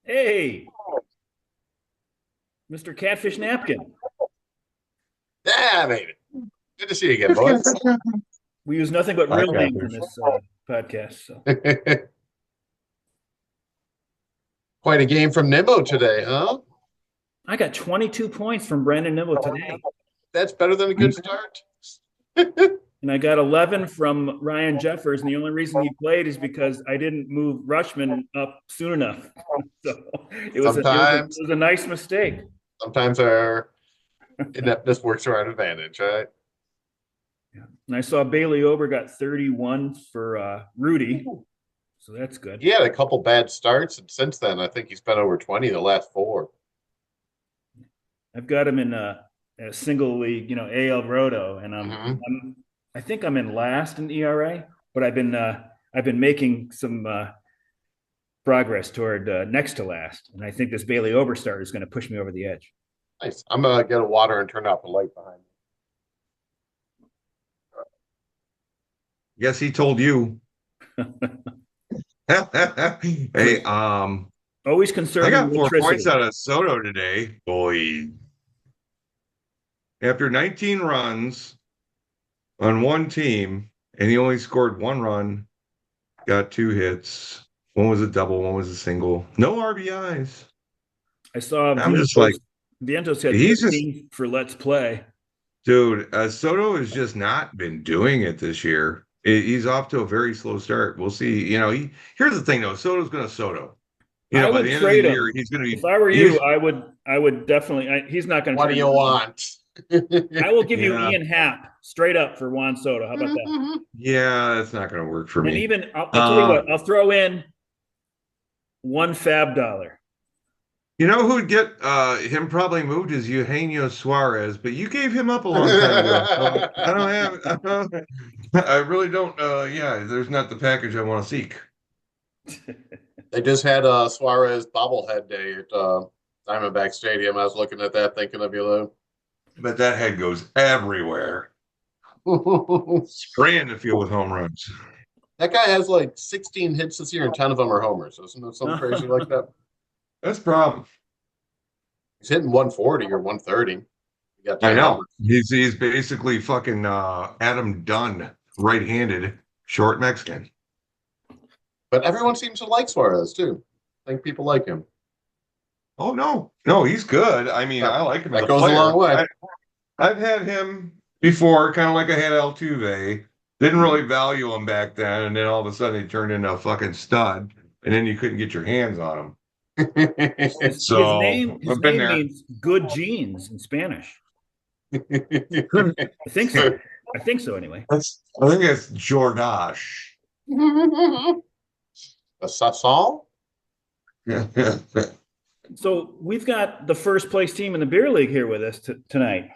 Hey, Mr. Catfish Napkin. Yeah, baby. Good to see you again, boys. We use nothing but Hi, real names in Catfish. this podcast. So Quite a game from Nimmo today, huh? I got 22 points from Brandon Nimble today, That's better than a good start. and I got 11 from Ryan Jeffers. And the only reason he played is because I didn't move Rushman up soon enough. So Sometimes, it was a nice mistake. sometimes our ineptness works to our advantage, right? Yeah. And I saw Bailey Ober got 31 for Rudy, so that's good. He had a couple bad starts, and since then, I think he's been over 20 the last four. I've got him in a single league, AL Roto, and Mm-hmm. I think I'm in last in ERA, but I've been making some progress toward next to last, and I think this Bailey Oberstart is going to push me over the edge. Nice. I'm gonna get a water and turn off the light behind me. Yes, he told you. Hey, Always I conserving got 4 points electricity. out of Soto today. Boy, after 19 runs on one team, and he only scored one run, got two hits. One was a double, one was a single. No RBIs. I saw I'm just like, Vientos had he's just, 13 for Let's Play. dude, Soto has just not been doing it this year. He's off to a very slow start. We'll see. Here's the thing though, Soto's going to Soto. I By would the end of the trade year, him. he's going to If be. I were you, He's, I would definitely. He's not going to What do turn you it around. want? I will give you yeah, Ian Happ straight up for Juan Soto. How about that? yeah, that's not going to work for And me. even I'll tell you Uh, what, I'll throw in one fab dollar. You know who'd get him probably moved is Eugenio Suarez, but you gave him up a long time ago. So I really don't. Yeah, there's not the package I want to seek. They just had Suarez bobblehead day at Diamondback Stadium. I was looking at that, thinking of you, Lou. But that head goes everywhere, spraying the field with home runs. That guy has like 16 hits this year, and 10 of them are homers. Isn't that something crazy like that? That's the problem. He's hitting 140 or 130. He got I 10 know. homers. He's basically fucking Adam Dunn, right-handed, short Mexican. But everyone seems to like Suarez too. I think people like him. Oh no, he's good. I mean, That, I like him as that a goes a player. long way. I've had him before, kind of like I had Altuve. Didn't really Mhm. value him back then, and then all of a sudden he turned into a fucking stud, and then you couldn't get your hands on him. So His I've been name there. means good genes in Spanish. I think so. I think so anyway. I think it's Jordash. A Sasson? So we've got the first place team in the beer league here with us tonight.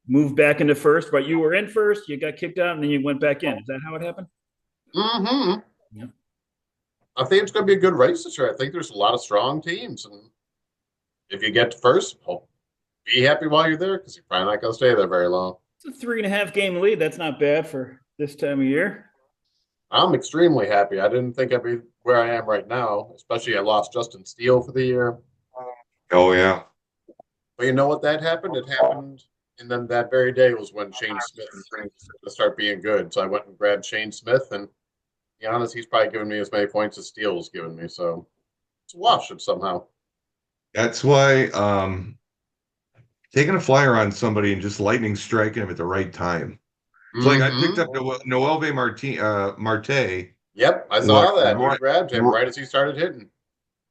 Moved back into first, but you were in first, you got kicked out, and then you went back in. Is that how it happened? Mm-hmm. Yeah. I think it's going to be a good race this year. I think there's a lot of strong teams, and if you get to first, be happy while you're there because you're probably not going to stay there very long. It's a 3.5 game lead. That's not bad for this time of year. I'm extremely happy. I didn't think I'd be where I am right now, especially I lost Justin Steele for the year. Oh yeah. But you know what that happened? It happened, and then that very day was when Shane Smith to start being good. So I went and grabbed Shane Smith, and to be honest, he's probably given me as many points as Steele's given me. So it's a wash somehow. That's why taking a flyer on somebody and just lightning striking him at the right time. It's like I picked up Mm-hmm. Noelve Marte. Yep, I What? saw that. You Right, grabbed him right as he started hitting.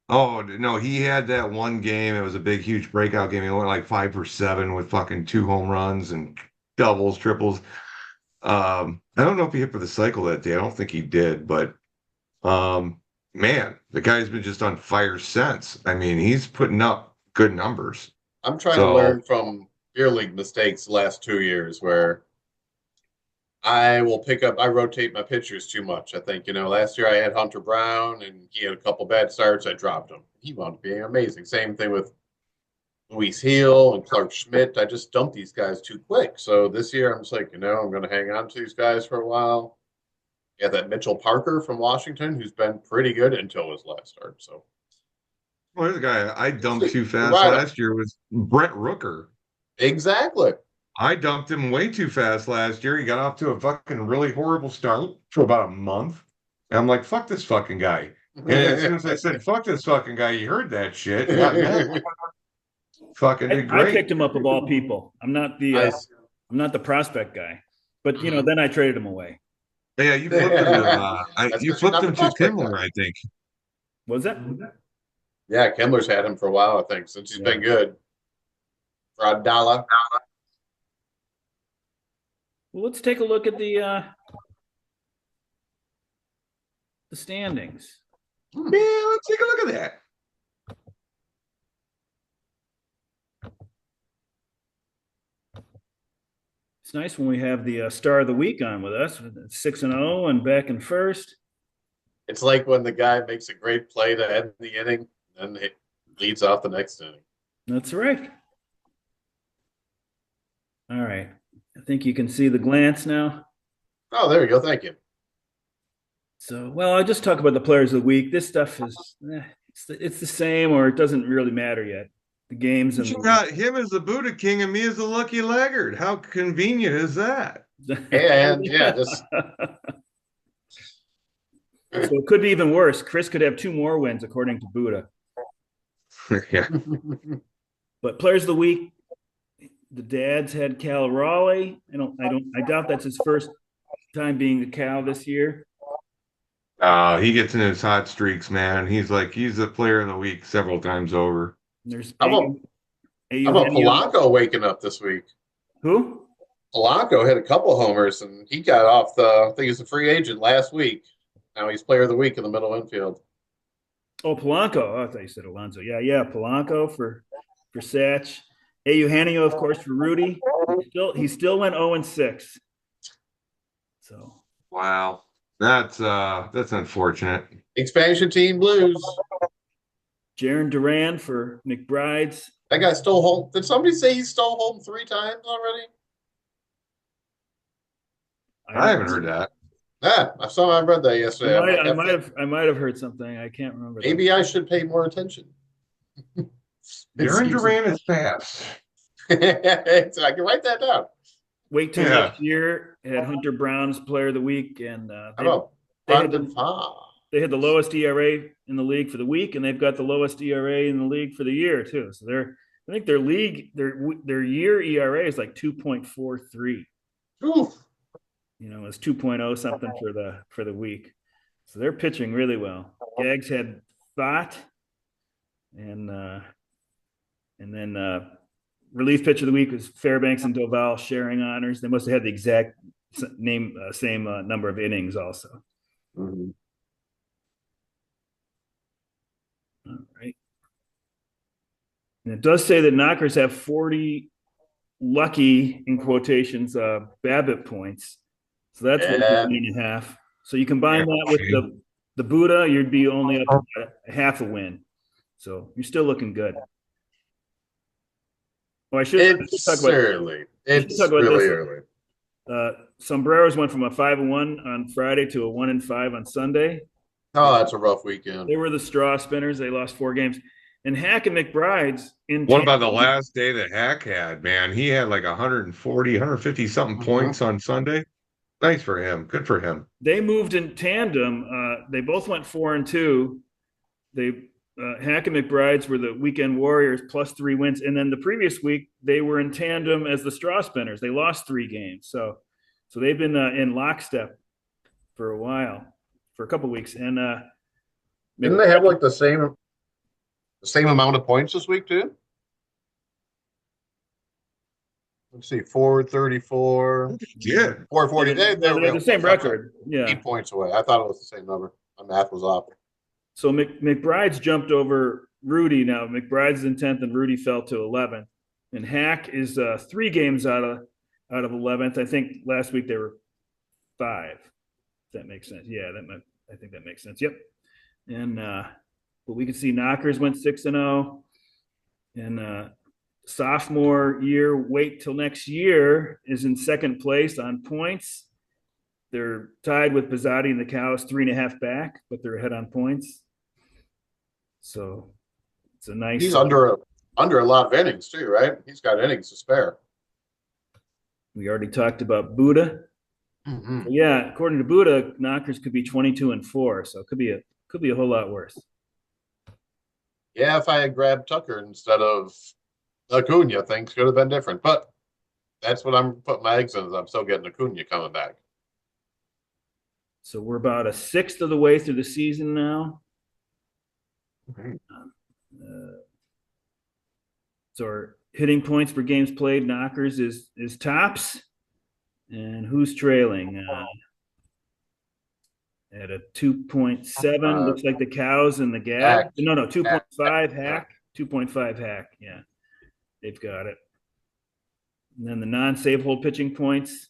oh no, he had that one game. It was a big, huge breakout game. He went like 5 for 7 with fucking 2 home runs and doubles, triples. I don't know if he hit for the cycle that day. I don't think he did, but um, man, the guy's been just on fire since. I mean, he's putting up good numbers. I'm trying to So learn from beer league mistakes the last 2 years where I rotate my pitchers too much. I think, last year I had Hunter Brown and he had a couple bad starts. I dropped him. He wound up being amazing. Same thing with Luis Heel and Clark Schmidt. I just dumped these guys too quick. So this year I'm just like, I'm going to hang on to these guys for a while. Yeah, that Mitchell Parker from Washington, who's been pretty good until his last start. So Well, there's a guy I dumped too you fast ride him. last year was Brett Rooker. Exactly. I dumped him way too fast last year. He got off to a fucking really horrible start for about a month. And I'm like, fuck this fucking guy. And as soon as I said, fuck this fucking guy, he heard that shit. Got mad. Fucking did I great. picked him up of all people. Nice. I'm not the prospect guy, but then I traded him away. Yeah, you flipped him to That's you because you're flipped not the him to prospect Kimmler, guy. I think. Was that? Yeah, Kimmler's had him for a while, I think, since he's been good. For a dollar. Well, let's take a look at the standings. Yeah, let's take a look at that. It's nice when we have the star of the week on with us, 6-0 and back in first. It's like when the guy makes a great play to end the inning, and it leads off the next inning. That's right. All right. I think you can see the glance now. Oh, there we go. Thank you. So, well, I'll just talk about the players of the week. This stuff is it's the same, or it doesn't really matter yet. The games and You got him as the Buddha King and me as the Lucky Laggard. How convenient is that? And yeah, just So it could be even worse. Chris could have 2 more wins according to Buddha. Yeah. But players of the week, the dads had Cal Raleigh. I doubt that's his first time being the Cal this year. He gets in his hot streaks, man. He's the player of the week several times over. There's how about Polanco waking up this week? Who? Polanco hit a couple homers, and he got off I think he's a free agent last week. Now he's player of the week in the middle infield. Oh, Polanco. Oh, I thought you said Alonso. Yeah. Polanco for Satch. Eugenio, of course, for Rudy. He still went 0-6. So Wow. That's unfortunate. Expansion team blues. Jaron Duran for McBride's. That guy stole home. Did somebody say he stole home 3 times already? I haven't heard that. Yeah, I read that yesterday. I might have heard something. I can't remember. Maybe I should pay more attention. Jaron Duran is fast. So I can write that down. Wait till next year. Had Hunter Brown's player of the week, and they had the lowest ERA in the league for the week, and they've got the lowest ERA in the league for the year too. So I think their year ERA is like 2.43. Oof. It's 2.0 something for the week. So they're pitching really well. Gags had Thought, and then relief pitcher of the week was Fairbanks and Doval sharing honors. They must have had the exact same number of innings also. Mm-hmm. All right. And it does say that knockers have 40 lucky, in quotations, BABIP points. So that's 1.5. So you combine that with the Buddha, you'd be only up a half a win. So you're still looking good. Oh, It's talk about, early. It's really early. Sombreros went from a 5-1 on Friday to a 1-5 on Sunday. Oh, that's a rough weekend. They were the straw spinners. They lost 4 games. And Hack and McBride's What about the last day that Hack had, man? He had like 140, 150 something points on Sunday. Nice for him. Good for him. They moved in tandem. They both went 4-2. Hack and McBride's were the weekend warriors plus 3 wins. And then the previous week, they were in tandem as the straw spinners. They lost 3 games. So they've been in lockstep for a while, for a couple of weeks. And didn't they have like the same amount of points this week too? Let's see, 434. Yeah. 440. They were the same record. Yeah. 8 points away. I thought it was the same number. My math was off. So McBride's jumped over Rudy now. McBride's in 10th and Rudy fell to 11th. And Hack is 3 games out of 11th. I think last week they were 5. If that makes sense. Yeah, I think that makes sense. Yep. And but we can see Knockers went 6-0. And sophomore year, wait till next year, is in second place on points. They're tied with Pizzotti and the Cows, 3.5 back, but they're ahead on points. So it's a nice. He's under a lot of innings too, right? He's got innings to spare. We already talked about Buddha. Mm-hmm. Yeah, according to Buddha, Knockers could be 22-4, so it could be a whole lot worse. Yeah, if I had grabbed Tucker instead of Acuna, things could have been different. But that's what I'm putting my eggs in. Is I'm still getting Acuna coming back. So we're about a sixth of the way through the season now. Mm-hmm. So our hitting points per games played, Knockers is tops, and who's trailing? At a 2.7, looks like the Cows and the Gab. Hack. No, 2.5 Hack. Hack. 2.5 Hack. Yeah, they've got it. And then the non-save hold pitching points.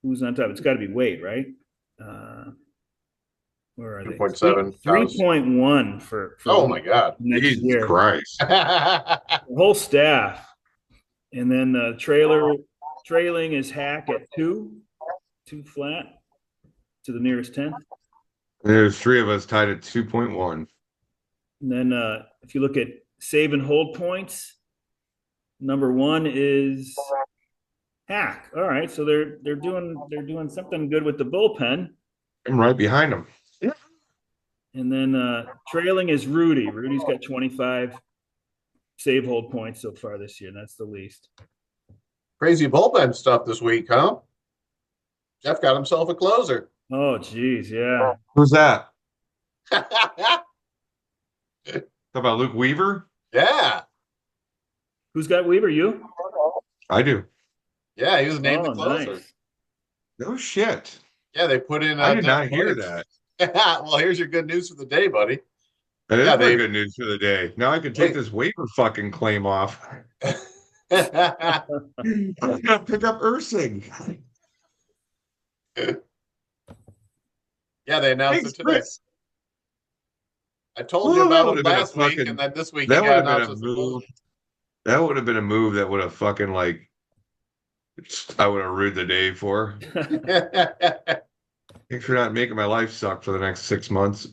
Who's on top? It's got to be Wade, right? Where are they? 2.7. 3.1 for Oh my God. next Jesus year. Christ. The whole staff. And then the trailing is Hack at 2 flat to the nearest 10th. There's three of us tied at 2.1. And then if you look at save and hold points, number 1 is Hack. All right, so they're doing something good with the bullpen. I'm right behind him. And then trailing is Rudy. Rudy's got 25 save hold points so far this year. And that's the least. Crazy bullpen stuff this week, huh? Jeff got himself a closer. Oh, geez, yeah. Who's that? Talk about Luke Weaver? Yeah. Who's got Weaver? You? I do. Yeah, he was named the closer. Nice. No shit. Yeah, they put in. I did not hear that. Well, here's your good news for the day, buddy. That is my good news for the day. Now I can take this waiver fucking claim off. I'm gonna pick up Ursing. Yeah, they announced it today. Chris. I told you about it last week, and then this week that he would got have been a announced. move. That would have been a move that would have fucking like I would have ruined the day for. Thanks for not making my life suck for the next 6 months.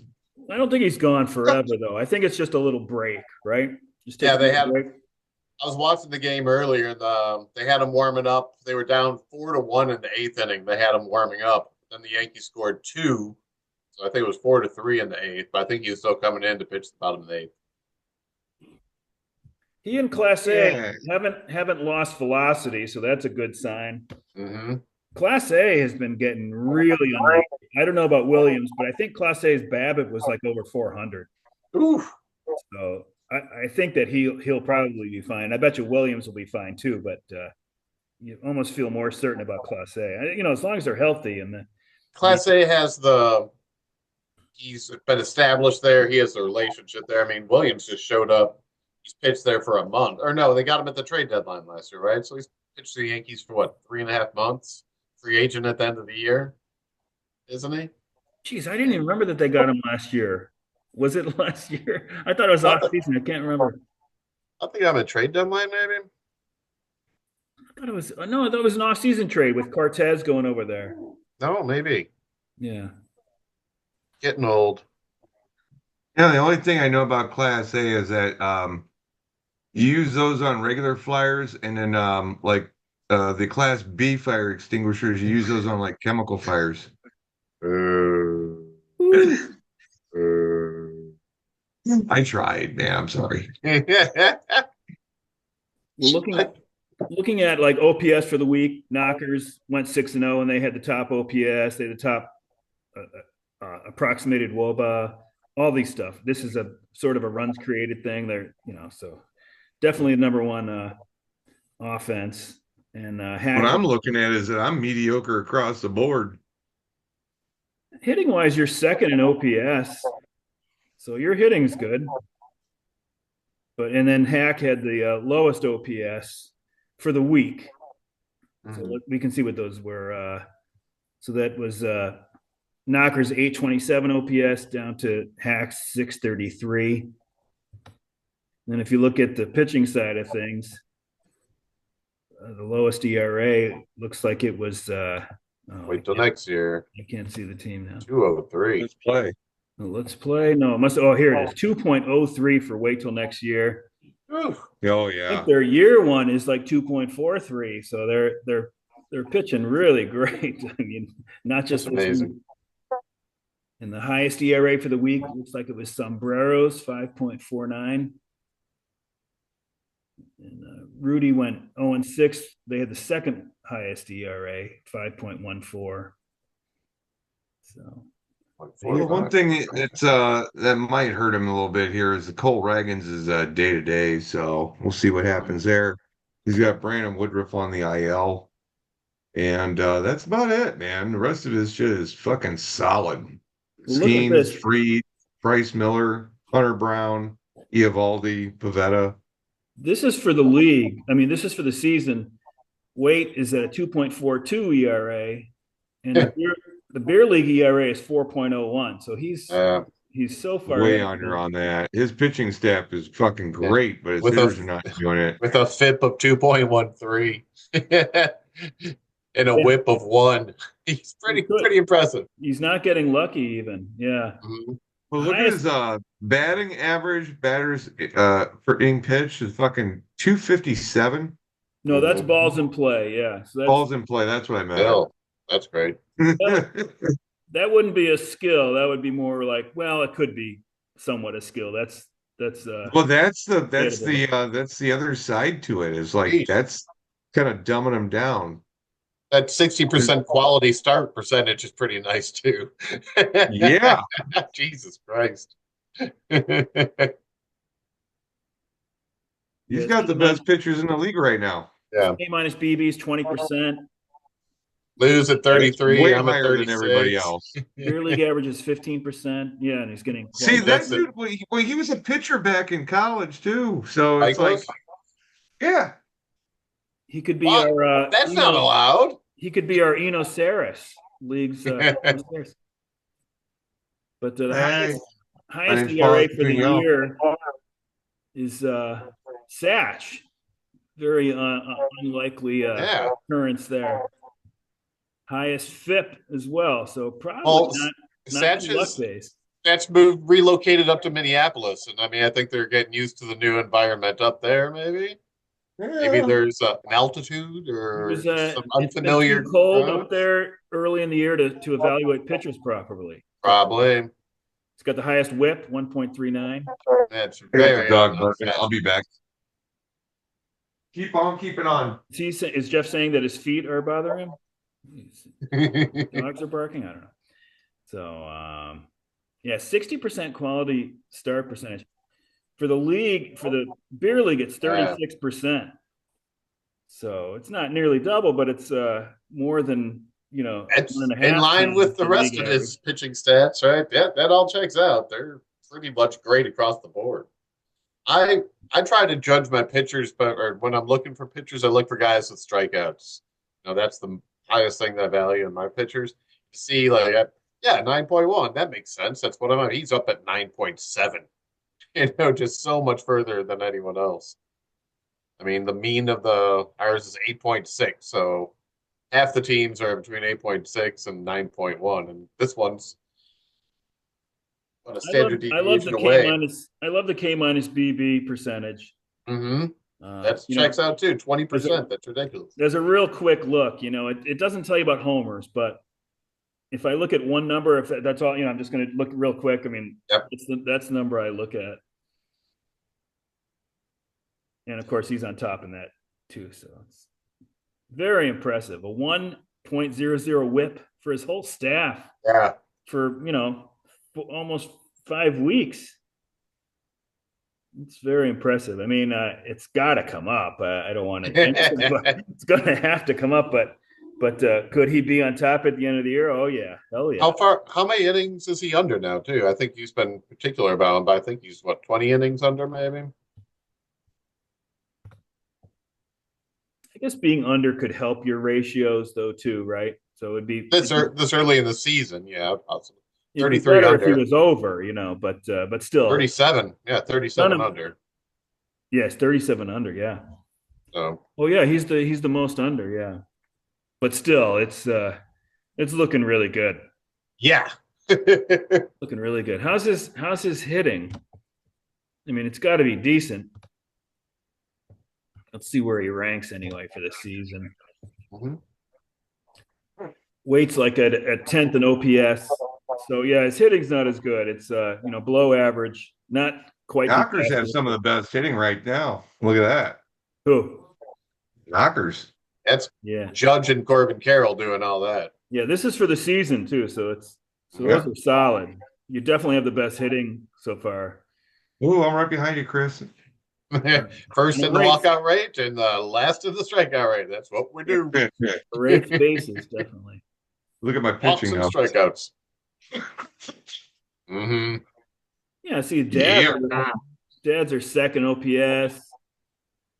I don't think he's gone forever, though. I think it's just a little break, right? Just Yeah, they had. break. I was watching the game earlier, and they had them warming up. They were down 4-1 in the 8th inning. They had them warming up. Then the Yankees scored 2, so I think it was 4-3 in the 8th. But I think he was still coming in to pitch the bottom of the 8th. He and Class A haven't lost velocity, so that's a good sign. Mm-hmm. Class A has been getting really unlucky. I don't know about Williams, but I think Class A's BABIP was like over 400. Oof. So I think that he'll probably be fine. I bet you Williams will be fine too, but you almost feel more certain about Class A. As long as they're healthy and Class A has he's been established there. He has a relationship there. I mean, Williams just showed up. He's pitched there for a month. Or no, they got him at the trade deadline last year, right? So he's pitched to the Yankees for what, 3.5 months? Free agent at the end of the year, isn't he? Geez, I didn't even remember that they got him last year. Was it last year? I thought it was off season. I can't remember. I think I'm a trade deadline, maybe. I thought it was an off-season trade with Cortez going over there. No, maybe. Yeah. Getting old. Yeah, the only thing I know about Class A is that you use those on regular flyers, and then the Class B fire extinguishers, you use those on like chemical fires. I tried, man. I'm sorry. Well, looking at like OPS for the week, Knockers went 6-0, and they had the top OPS. They had the top approximated WOBA, all these stuff. This is a sort of a runs created thing. They're so definitely the number one offense. And what I'm looking at is that I'm mediocre across the board. Hitting wise, you're second in OPS, so your hitting's good. And then Hack had the lowest OPS for the week. Mm-hmm. So we can see what those were. So that was Knockers 827 OPS down to Hack's 633. And then if you look at the pitching side of things, the lowest ERA looks like it was Oh, Wait till next year. I can't see the team now. 203. Let's play. Oh, let's play. No, it must. Oh, here it is. 2.03 for wait till next year. Whew. Oh I yeah. think their year one is like 2.43. So they're pitching really great. I mean, not just That's this amazing. week. And the highest ERA for the week looks like it was Sombreros, 5.49. And Rudy went 0-6. They had the second highest ERA, 5.14. So Well, one thing that's that might hurt him a little bit here is the Cole Ragans is day to day, so we'll see what happens there. He's got Brandon Woodruff on the IL, and that's about it, man. The rest of his shit is fucking solid. well, look at Skeens, this. Freed, Bryce Miller, Hunter Brown, Eovaldi, Pavetta. This is for the league. I mean, this is for the season. Waite is at a 2.42 ERA, and the beer league ERA is 4.01. So he's so far Way ahead. under on that. His pitching staff is fucking great, but his With hitters are not doing it. With a FIP of 2.13 and a whip of 1. He's pretty impressive. He's not getting lucky even. Yeah. Mhm. Well, look at his batting average, batters for inning pitch is fucking 257. No, that's balls in play. Yeah. So Balls in play. That's what I meant. Bill, that's great. that wouldn't be a skill. That would be more like, well, it could be somewhat a skill. That's well, that's the other side to it is like that's kind of dumbing him down. That 60% quality start percentage is pretty nice too. Yeah. Jesus Christ. He's got the best pitchers in the league right now. Yeah. A minus BB is 20%. Lose at 33. Way I'm at higher 36. than everybody else. Beer league average is 15%. Yeah, and he's getting. See, that dude, well, he was a pitcher back in college too. So it's like, yeah. He could be our. That's not allowed. He could be our Eno Saris league's. But the highest ERA for the year is Satch. Very unlikely occurrence there. Highest FIP as well, so probably not luck-based. That's relocated up to Minneapolis, and I mean, I think they're getting used to the new environment up there. Maybe there's an altitude or some unfamiliar. It's been too cold up there early in the year to evaluate pitchers properly. Probably. It's got the highest WHIP, 1.39. That's very. I'll be back. Keep on keeping on. Is Jeff saying that his feet are bothering him? Dogs are barking. I don't know. So, 60% quality start percentage for the league. For the beer league, it's 36%. So it's not nearly double, but it's more than It's in line with the rest of his pitching stats, right? Yeah, that all checks out. They're pretty much great across the board. I try to judge my pitchers, or when I'm looking for pitchers, I look for guys with strikeouts. That's the highest thing that I value in my pitchers. You see, 9.1. That makes sense. That's what I'm at. He's up at 9.7. Just so much further than anyone else. I mean, the mean of ours is 8.6. So half the teams are between 8.6 and 9.1, and this one's a standard deviation away. I love the K minus BB percentage. Mm-hmm. That checks out too. 20%. That's ridiculous. There's a real quick look. It doesn't tell you about homers, but if I look at one number, if that's all, I'm just going to look real quick. I mean, that's the number I look at. And of course, he's on top in that too. So it's very impressive. A 1.00 WHIP for his whole staff. Yeah. For, almost 5 weeks. It's very impressive. I mean, it's got to come up. I don't want to. It's going to have to come up. But could he be on top at the end of the year? Oh yeah, hell yeah. How many innings is he under now? Too. I think you've been particular about him, but I think he's 20 innings under, maybe. I guess being under could help your ratios though too, right? So it'd be this early in the season, yeah, possibly. 33 under. If he was over, but still 37. Yeah, 37 under. Yes, 37 under. Yeah. So. Oh yeah, he's the most under. Yeah, but still, it's It's looking really good. Yeah. Looking really good. How's his hitting? I mean, it's got to be decent. Let's see where he ranks anyway for the season. Mhm. Waits like at 10th in OPS. So yeah, his hitting's not as good. It's below average, not quite Knockers have disaster. some of the best hitting right now. Look at that. Who? Knockers. That's Yeah. Judge and Corbin Carroll doing all that. Yeah, this is for the season too, so those Yeah. are solid. You definitely have the best hitting so far. Ooh, I'm right behind you, Chris. First in the Rates, walkout rate and last in the strikeout rate. That's what we do. rates, bases, definitely. Look at my Walks pitching and now. strikeouts. Hmm. Yeah, see, Yeah. dads are second OPS,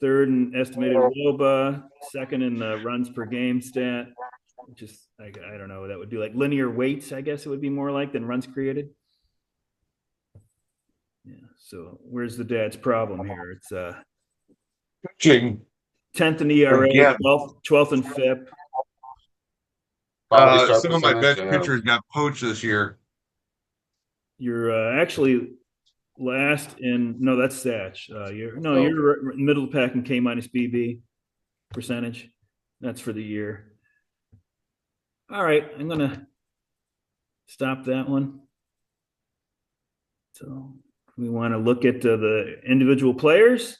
third in estimated WOBA, second in the runs per game stat, which is I don't know what that would be like linear weights. I guess it would be more like than runs created. Yeah. So where's the dad's problem here? It's Pitching. 10th in ERA, Again. 12th in FIP. Quality start Some of my best percentage, pitchers got poached this year. You're actually last in no, that's Satch. You're Oh. you're middle of the pack in K minus BB percentage. That's for the year. All right, I'm gonna stop that one. So we want to look at the individual players.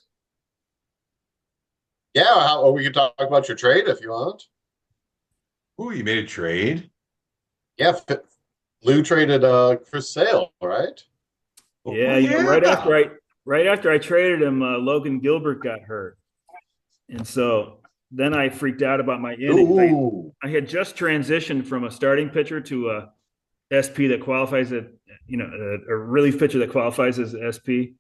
Yeah, we can talk about your trade if you want. Ooh, you made a trade? Yeah, Lou traded Chris Sale, right? Yeah, yeah. right after I traded him, Logan Gilbert got hurt, and so then I freaked out about my innings. Ooh. I had just transitioned from a starting pitcher to a SP that qualifies a relief pitcher that qualifies as SP.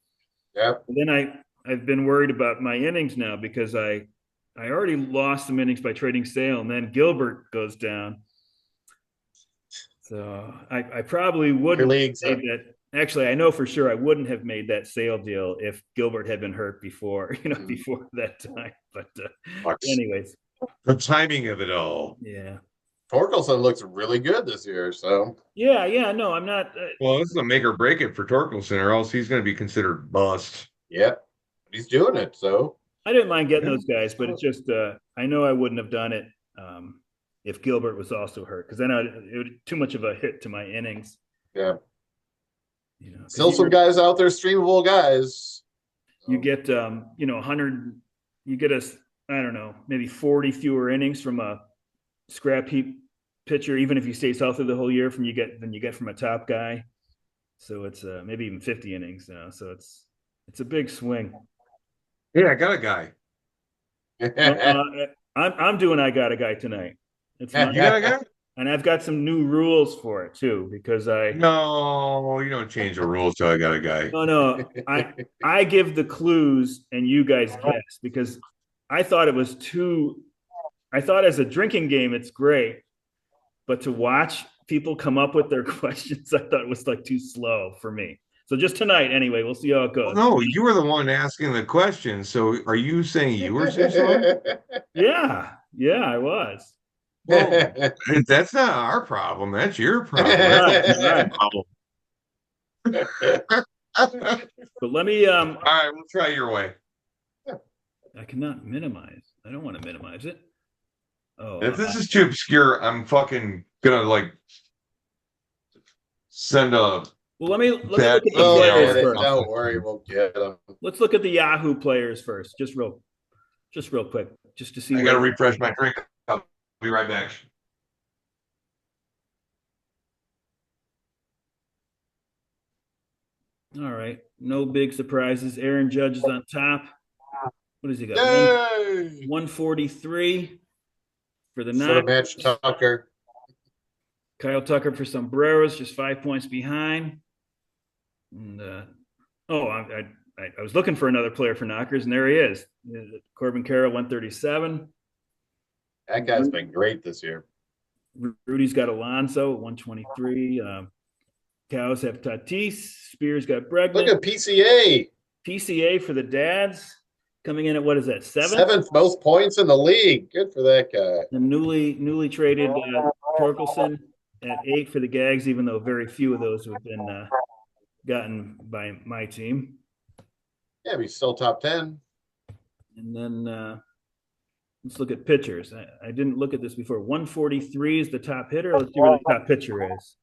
Yeah. And then I've been worried about my innings now because I already lost some innings by trading Sale, and then Gilbert goes down. So I probably wouldn't have made that. Actually, I know for sure I wouldn't have made that Sale deal if Gilbert had been hurt before, before that time. But anyways, the timing of it all. yeah. Torkelson looks really good this year, so Yeah. No, I'm not. Well, this is a make or break it for Torkelson, or else he's going to be considered bust. yeah, he's doing it. So I didn't mind getting those guys, but it's just I know I wouldn't have done it if Gilbert was also hurt because then it would too much of a hit to my innings. yeah, Still some guys out there, streamable guys. You get 100. You get I don't know, maybe 40 fewer innings from a scrap heap pitcher, even if he stays healthy the whole year than you get from a top guy. So it's maybe even 50 innings now. So it's a big swing. Yeah, I got a guy. I'm doing. I got a guy tonight. It's You got a guy? And I've got some new rules for it too because No, you don't change the rules till I got a guy. No, I give the clues and you guys guess because I thought it was too. I thought as a drinking game it's great, but to watch people come up with their questions, I thought it was like too slow for me. So just tonight, anyway, we'll see how it goes. Well, no, you were the one asking the question. So are you saying you were too slow? Yeah, I was. Well, that's not our problem. That's your problem. Right. Problem. But let me. All right, we'll try your way. I cannot minimize. I don't want to minimize it. Oh, If this is too obscure, I'm fucking gonna send a. Well, let me look That- at the Oh, players yeah, first. Don't worry, we'll get them. Let's look at the Yahoo players first, just real quick, just to see. I gotta refresh my drink. I'll be right back. All right, no big surprises. Aaron Judge is on top. What does he got? Yay! 143 for the Sort nine. of match Tucker. Kyle Tucker for Sombreros, just 5 points behind. And I was looking for another player for knockers, and there he is. Corbin Carroll, 137. That guy's been great this year. Rudy's got Alonso, 123. Cows have Tatis. Spears got Bregman. Look at PCA. PCA for the dads. coming in at what is that, seventh? Seventh most points in the league. Good for that guy. And newly traded Torkelson at 8 for the Gags, even though very few of those have been gotten by my team. Yeah, but he's still top 10. And then let's look at pitchers. I didn't look at this before. 143 is the top hitter. Let's see where the top pitcher is.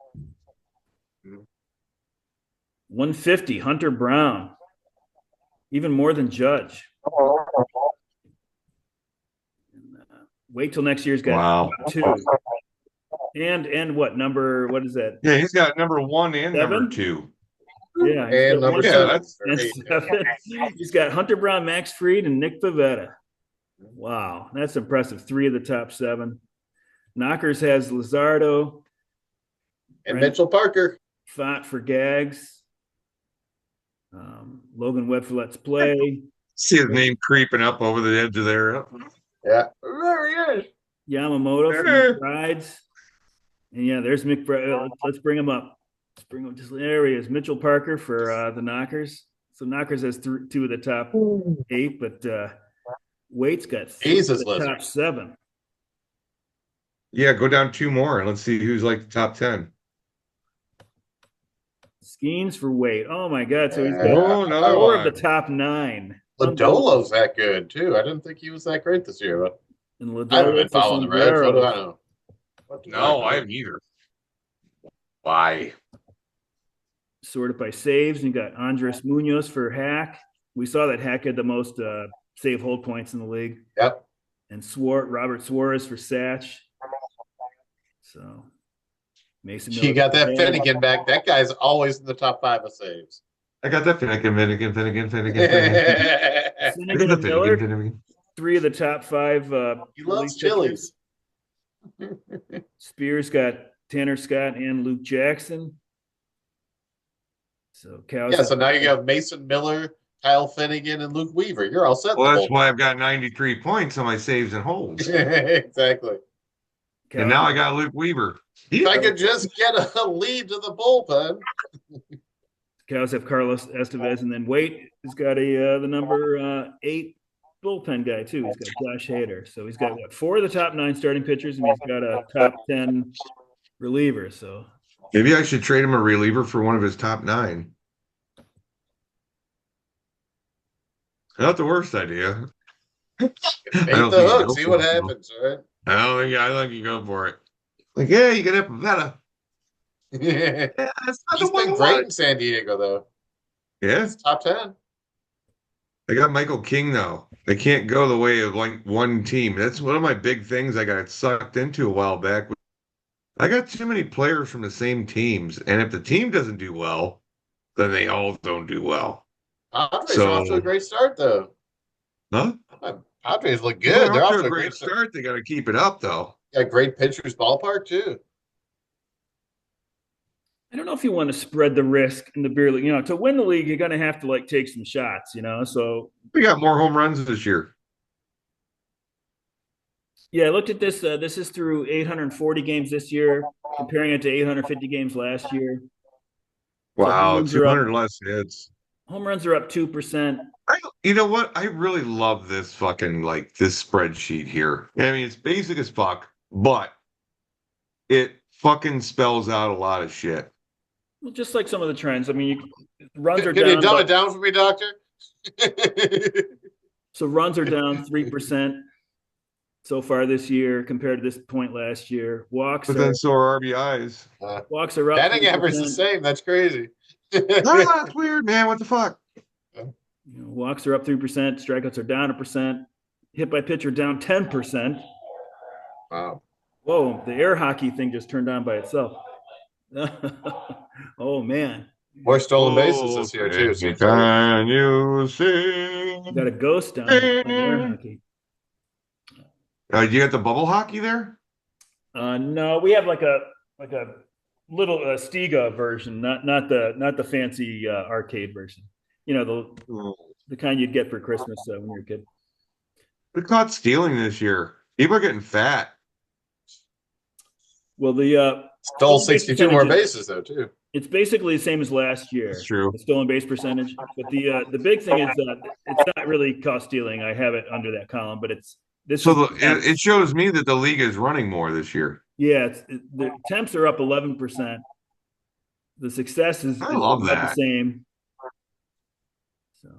150, Hunter Brown. Even more than Judge. Wait till next year's got two. And what number? What is that? Yeah, he's got number 1 and 7? number 2. Yeah, and number 7. He's got Hunter Brown, Max Fried, and Nick Pivetta. Wow, that's impressive. 3 of the top 7. Knockers has Luzardo And Mitchell Parker. Fought for Gags. Logan Webb for Let's Play. See his name creeping up over the edge of there. Yeah, there he is. Yamamoto for McBride's. And yeah, there's McBride. Let's bring him up. Let's bring him. Just there he is. Mitchell Parker for the Knockers. So Knockers has 2 of the top 8, but Waite's got 3 of the top 7. Yeah, go down 2 more and let's see who's like the top 10. Skeens for Wade. Oh my God! So he's got 4 of the top 9. Lodolo's that good too. I didn't think he was that great this year, but and I haven't been following the Reds. What do I know? No, I haven't either. Why? Sorted by saves. And you got Andres Munoz for Hack. We saw that Hack had the most save hold points in the league. Yep. And Robert Suarez for Satch. So Mason Miller. You got that Finnegan back. That guy's always in the top 5 of saves. I got that Finnegan. Finnegan and Miller, 3 of the top 5. He loves chilies. Spears got Tanner Scott and Luke Jackson. So so now you have Mason Miller, Kyle Finnegan, and Luke Weaver. You're all set. Well, that's why I've got 93 points on my saves and holds. Exactly. And now I got Luke Weaver. If I could just get a lead to the bullpen. Cows have Carlos Estevez, and then Wait has got the number 8 bullpen guy too. He's got Josh Hader. So he's got 4 of the top 9 starting pitchers, and he's got a top 10 reliever. So maybe I should trade him a reliever for one of his top 9. Not the worst idea. Bait the hook, see what happens, right? I think you go for it. Like, yeah, you get up better. Yeah, he's been great in San Diego, though. Yeah, it's top 10. They got Michael King though. They can't go the way of like one team. That's one of my big things I got sucked into a while back. I got too many players from the same teams, and if the team doesn't do well, then they all don't do well. Padres are off to a great start, though. Huh? Padres look good. They're off to a great start. They got to keep it up, though. Got great pitchers ballpark, too. I don't know if you want to spread the risk in the beer league. To win the league, you're going to have to take some shots. So we got more home runs this year. Yeah, I looked at this. This is through 840 games this year, comparing it to 850 games last year. Wow, 200 less hits. Home runs are up 2%. You know what? I really love this fucking this spreadsheet here. I mean, it's basic as fuck, but it fucking spells out a lot of shit. Well, just like some of the trends. I mean, runs are down. Can you dumb it down for me, doctor? So runs are down 3% so far this year compared to this point last year. Walks, but then so are RBIs. Walks are up. Batting average is the same. That's crazy. That's weird, man. What the fuck? Walks are up 3%. Strikeouts are down 1%. Hit by pitcher down 10%. Wow. Whoa, the air hockey thing just turned on by itself. Oh, man. More stolen bases this year, too. Can you see? You got a ghost down air hockey. Do you got the bubble hockey there? No, we have like a little Stiga version, not the fancy arcade version. The kind you'd get for Christmas when you were a kid. They're caught stealing this year. People are getting fat. Well, the stole 62 more bases though too. It's basically the same as last That's year, true. the stolen base percentage. But the big thing is that it's not really caught stealing. I have it under that column, but this So is the it temps. shows me that the league is running more this year. Yeah, the temps are up 11%. The success I is love about the that. same. So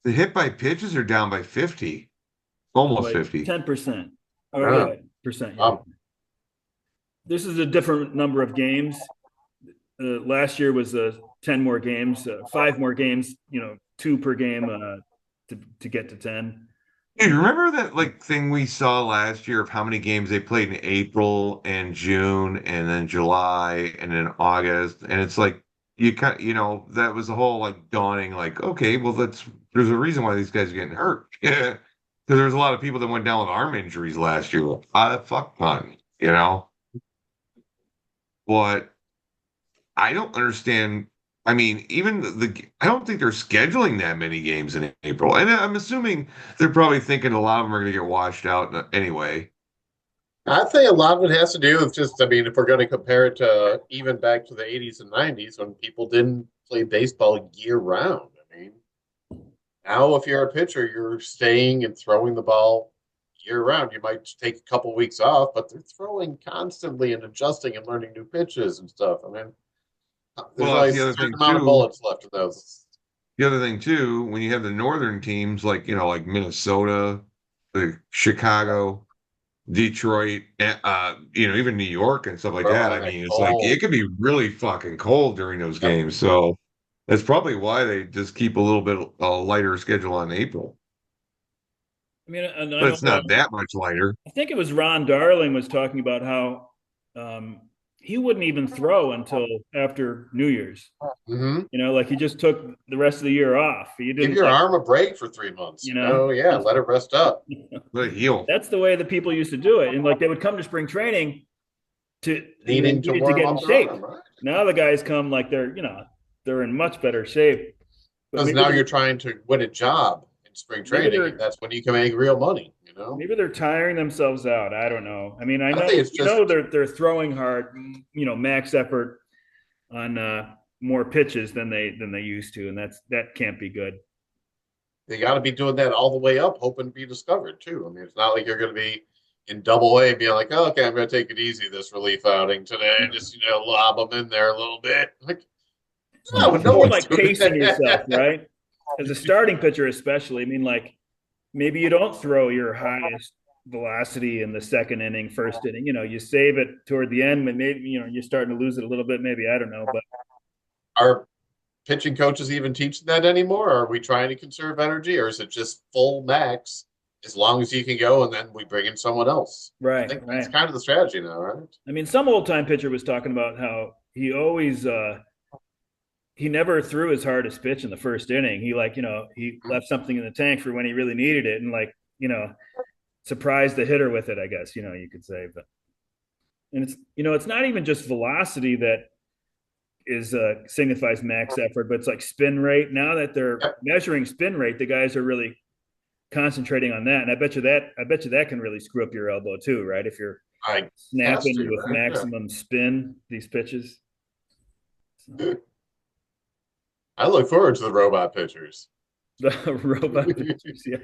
The hit by pitches are down by 50, almost by 50. 10%. Oh Yeah. yeah, percent. Yeah. Wow. This is a different number of games. Last year was 10 more games, 5 more games, 2 per game to get to 10. Hey, remember that like thing we saw last year of how many games they played in April and June and then July and then August? And it's like that was the whole like dawning, like, okay, well there's a reason why these guys are getting hurt. Yeah. Because there's a lot of people that went down with arm injuries last year. Fuck ton. But I don't understand. I mean, even I don't think they're scheduling that many games in April. And I'm assuming they're probably thinking a lot of them are going to get washed out anyway. I think a lot of it has to do with just, I mean, if we're going to compare it to even back to the 80s and 90s when people didn't play baseball year round. I mean, now if you're a pitcher, you're staying and throwing the ball year round. You might take a couple weeks off, but they're throwing constantly and adjusting and learning new pitches and stuff. I mean, there's Well, only that's a the other certain thing amount of too. bullets left in those. The other thing too, when you have the northern teams like Minnesota, the Chicago, Detroit, even New York and stuff like that. I Throwing it mean, it's like it cold. could be really fucking cold during those Yep. games. So that's probably why they just keep a little bit lighter schedule on April. I mean, and I But know it's not that much lighter. I think it was Ron Darling was talking about how um, he wouldn't even throw until after New Year's. Hmm. Like he just took the rest of the year off. He Give didn't your like, arm a break for 3 months. you know, Yeah, let it rest up. Let it heal. that's the way the people used to do it. And like they would come to spring training to, Needing to needed to warm get in up their shape. arm, right? Now the guys come like they're in much better shape. But Because now you're trying to win a job in spring maybe training, and they're that's when you can make real money. maybe they're tiring themselves out. I don't know. I mean, I I know think it's just they're throwing hard, max effort on more pitches than they used to, and that can't be good. they got to be doing that all the way up, hoping to be discovered too. I mean, it's not like you're going to be in double A being like, oh, okay, I'm going to take it easy this relief outing today, just lob them in there a little bit. Like, no, It's no more one's like doing pacing yourself, that. right? As a starting pitcher, especially. I mean, like maybe you don't throw your highest velocity in the second inning, first inning. You save it toward the end, but maybe you're starting to lose it a little bit. Maybe I don't know, but Are pitching coaches even teaching that anymore? Are we trying to conserve energy, or is it just full max as long as you can go, and then we bring in someone else? I right, think that's right. kind of the strategy now, right? I mean, some old time pitcher was talking about how he never threw his hardest pitch in the first inning. He left something in the tank for when he really needed it, and surprised the hitter with it. I guess you could say, but and it's not even just velocity that is signifies max effort, but it's like spin rate. Now that they're Yep. measuring spin rate, the guys are really concentrating on that, and I bet you that can really screw up your elbow too, right? If you're I has snapping to, with right? Yeah. maximum spin these pitches. So, I look forward to the robot pitchers. the robot pitchers, yeah.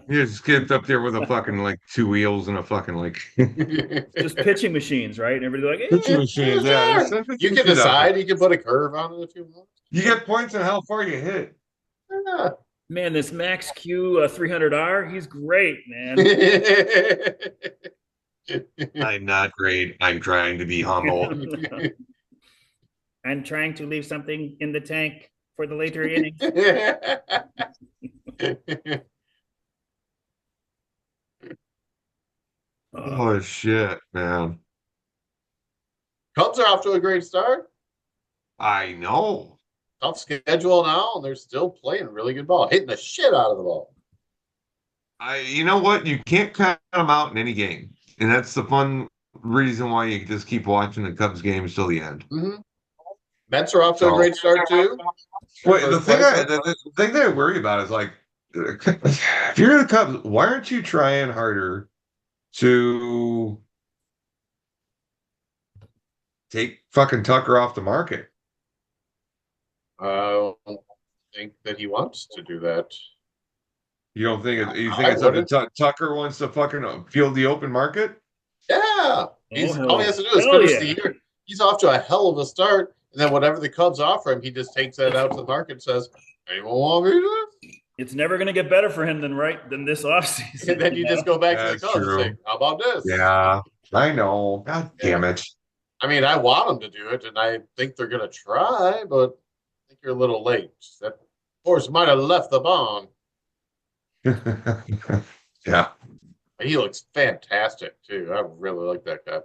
You just get up there with a fucking like two wheels and a fucking like Just pitching machines, right? And everybody's like, pitching eh. machines. Yeah, there's some You pitching can machines out there. decide. You can put a curve on it if you want. You get points on how far you hit. Yeah. Man, this Max Q 300R, he's great, man. I'm not great. I'm trying to be humble. I'm trying to leave something in the tank for the later innings. Oh shit, man. Cubs are off to a great start. I know. Tough schedule now, and they're still playing really good ball, hitting the shit out of the ball. You know what? You can't count them out in any game, and that's the fun reason why you just keep watching the Cubs games till the end. Mm-hmm. Mets are off to a So, great start too. wait, the First thing place. the thing that I worry about is like, if you're the Cubs, why aren't you trying harder to take fucking Tucker off the market? I don't think that he wants to do that. You don't think it, you think I it's something wouldn't. Tucker wants to fucking field the open market? Yeah, Oh, he's all he hell, has to do is hell finish the yeah. year. He's off to a hell of a start, and then whatever the Cubs offer him, he just takes that out to the market and says, "Anyone want me to?" It's never going to get better for him than this And offseason. then you just go back to the That's Cubs and say, true. "How about this?" Yeah, I know. God Yeah. damn it. I mean, I want them to do it, and I think they're going to try, but I think you're a little late. That horse might have left the barn. Yeah. He looks fantastic too. I really like that guy.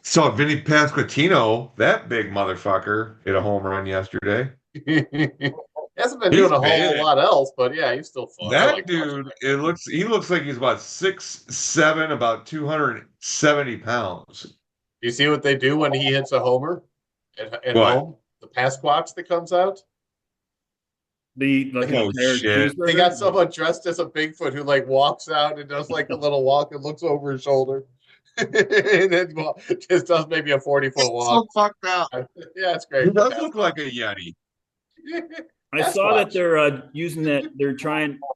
Saw Vinny Pasquantino, that big motherfucker, hit a home run yesterday. Hasn't been doing He's a whole big. lot else, but yeah, he's still fun. I That like watching dude, that he looks like he's about 6'7", about 270 pounds. You see what they do when he hits a homer at What? home? The Pasquatch that comes out. The like an Oh entire shit. They got cheeseburger. someone dressed as a Bigfoot who like walks out and does like a little walk and looks over his shoulder, and then just does maybe a 40-foot walk. So fucked up. Yeah, it's He great. does look like a Yeti. I saw that Sasquatch. they're using that.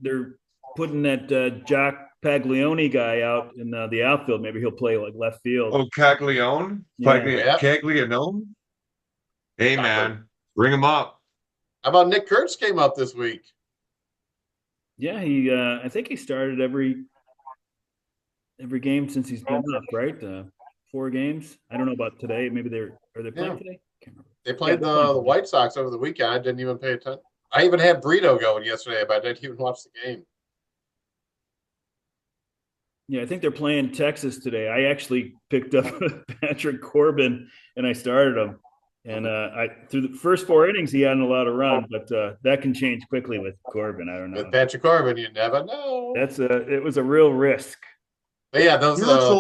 They're putting that Jack Paglione guy out in the outfield. Maybe he'll play like left field. Oh, Caglione? Yeah, Yeah, Caglianone? Hey, exactly. man, bring him up. How about Nick Kurtz came up this week? yeah. He I think he started every game since he's been up. Right, 4 games. I don't know about today. Maybe are they playing Yeah, today? Can't remember. they Yeah, played they're playing the today. White Sox over the weekend. I didn't even pay attention. I even had Brito going yesterday, but I didn't even watch the game. Yeah, I think they're playing Texas today. I actually picked up Patrick Corbin and I started him. And I through the first 4 innings, he hadn't allowed a run, but that can change quickly with Corbin. I don't With know. Patrick Corbin, you never know. It was a real risk. But yeah, He looks a,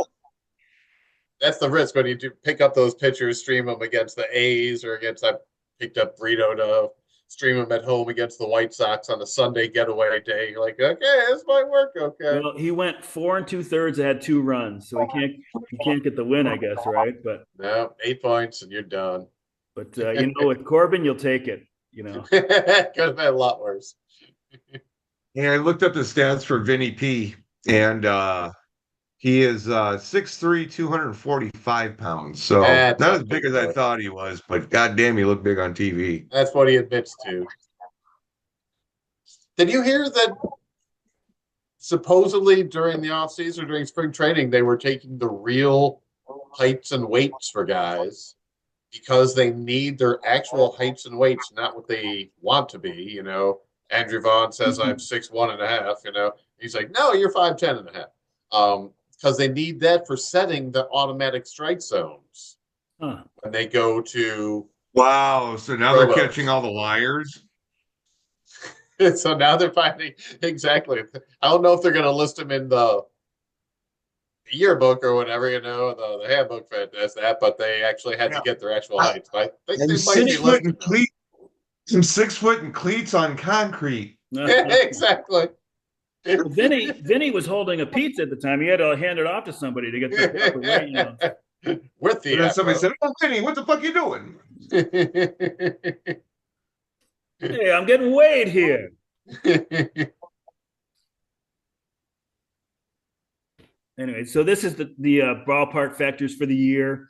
that's the risk when you do pick up those pitchers, stream them against the A's or against. I picked up Brito to stream them at home against the White Sox on a Sunday getaway day. You're like, okay, this might work. Okay, Well, he went 4 2/3, had 2 runs, so he can't get the win, I guess, right? no, 8 points and you're done. But with Corbin, you'll take it. Could have been a lot worse. yeah, I looked up the stats for Vinny P, and he is 6'3", 245 pounds. So That's not a as big big as I boy. thought he was, but goddamn, he looked big on TV. That's what he admits to. Did you hear that supposedly during the offseason or during spring training, they were taking the real heights and weights for guys because they need their actual heights and weights, not what they want to be. Andrew Vaughn says I'm 6'1.5", He's like, no, you're 5'10.5". Because they need that for setting the automatic strike zones Huh. when they go to Wow. So now they're catching Robos. all the liars. So now they're finding exactly. I don't know if they're going to list them in the yearbook or whatever, the handbook for that, but they actually had to Yeah. get their actual heights. But I think And they might be 6 foot listed and cleat, some 6 foot and cleats on concrete. now. Exactly. Well, Vinny was holding a pizza at the time. He had to hand it off to somebody to get the proper weight. With the And then somebody afro. said, "Oh, Vinny, what the fuck you doing?" Hey, I'm getting weighed here. Anyway, so this is the ballpark factors for the year.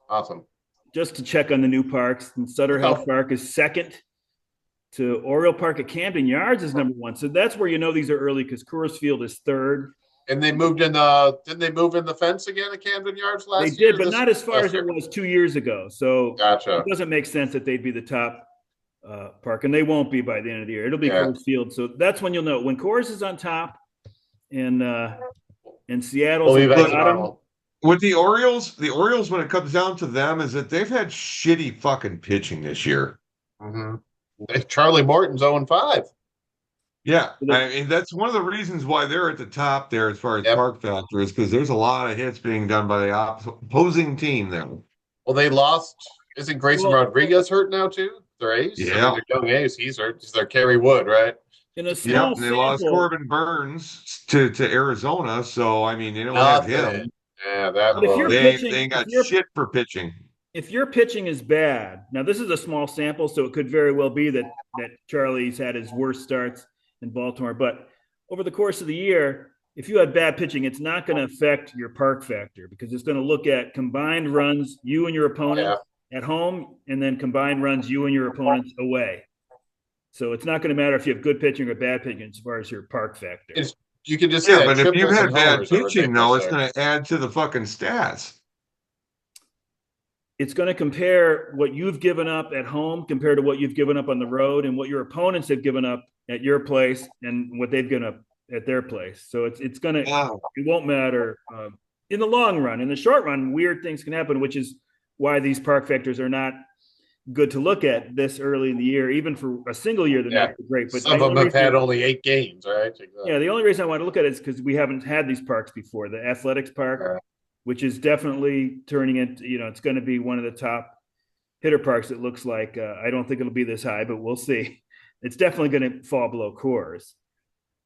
Awesome. Just to check on the new parks, and Sutter House Park is second to Oriole Park at Camden Yards is number 1. So that's where these are early because Coors Field is third. And they moved in didn't they move in the fence again at Camden Yards They last year? did, but not as far as it was 2 years ago. So Gotcha. it doesn't make sense that they'd be the top park, and they won't be by the end of the year. It'll be Coors Field. So that's when you'll know when Coors is on top, and Seattle's on the bottom. With the Orioles, when it comes down to them, is that they've had shitty fucking pitching this year. Mm-hmm. Charlie Morton's 0-5. Yeah, I mean that's one of the reasons why they're at the top there as far as park factor is because there's a lot of hits being done by the opposing team there. Well, they lost. Isn't Grayson Rodriguez hurt now too? Their ace. Yeah, their young ace. He's hurt. He's their Kerry Wood, right? In a small and they lost Corbin Burns to Arizona, so I mean they don't have him. Yeah, that. But if you're they pitching, ain't got shit for pitching. if your pitching is bad, now this is a small sample, so it could very well be that Charlie's had his worst starts in Baltimore. But over the course of the year, if you had bad pitching, it's not going to affect your park factor because it's going to look at combined runs you and your Yeah. opponents at home, and then combined runs you and your opponents away. So it's not going to matter if you have good pitching or bad pitching as far as your park factor. It's, you can just see Yeah, that but if you've triples and had bad homers are pitching, though, ridiculous it's there. going to add to the fucking stats. It's going to compare what you've given up at home compared to what you've given up on the road and what your opponents have given up at your place and what they've given up at their place. So it's going to, Wow. it won't matter in the long run. In the short run, weird things can happen, which is why these park factors are not good to look at this early in the year. Even for a single year, they're Yeah. not great. But Some of them have had only 8 games, right? Exactly. yeah, the only reason I want to look at it is because we haven't had these parks before. The athletics park, Yeah. which is definitely turning into, it's going to be one of the top hitter parks. It looks like. I don't think it'll be this high, but we'll see. It's definitely going to fall below Coors.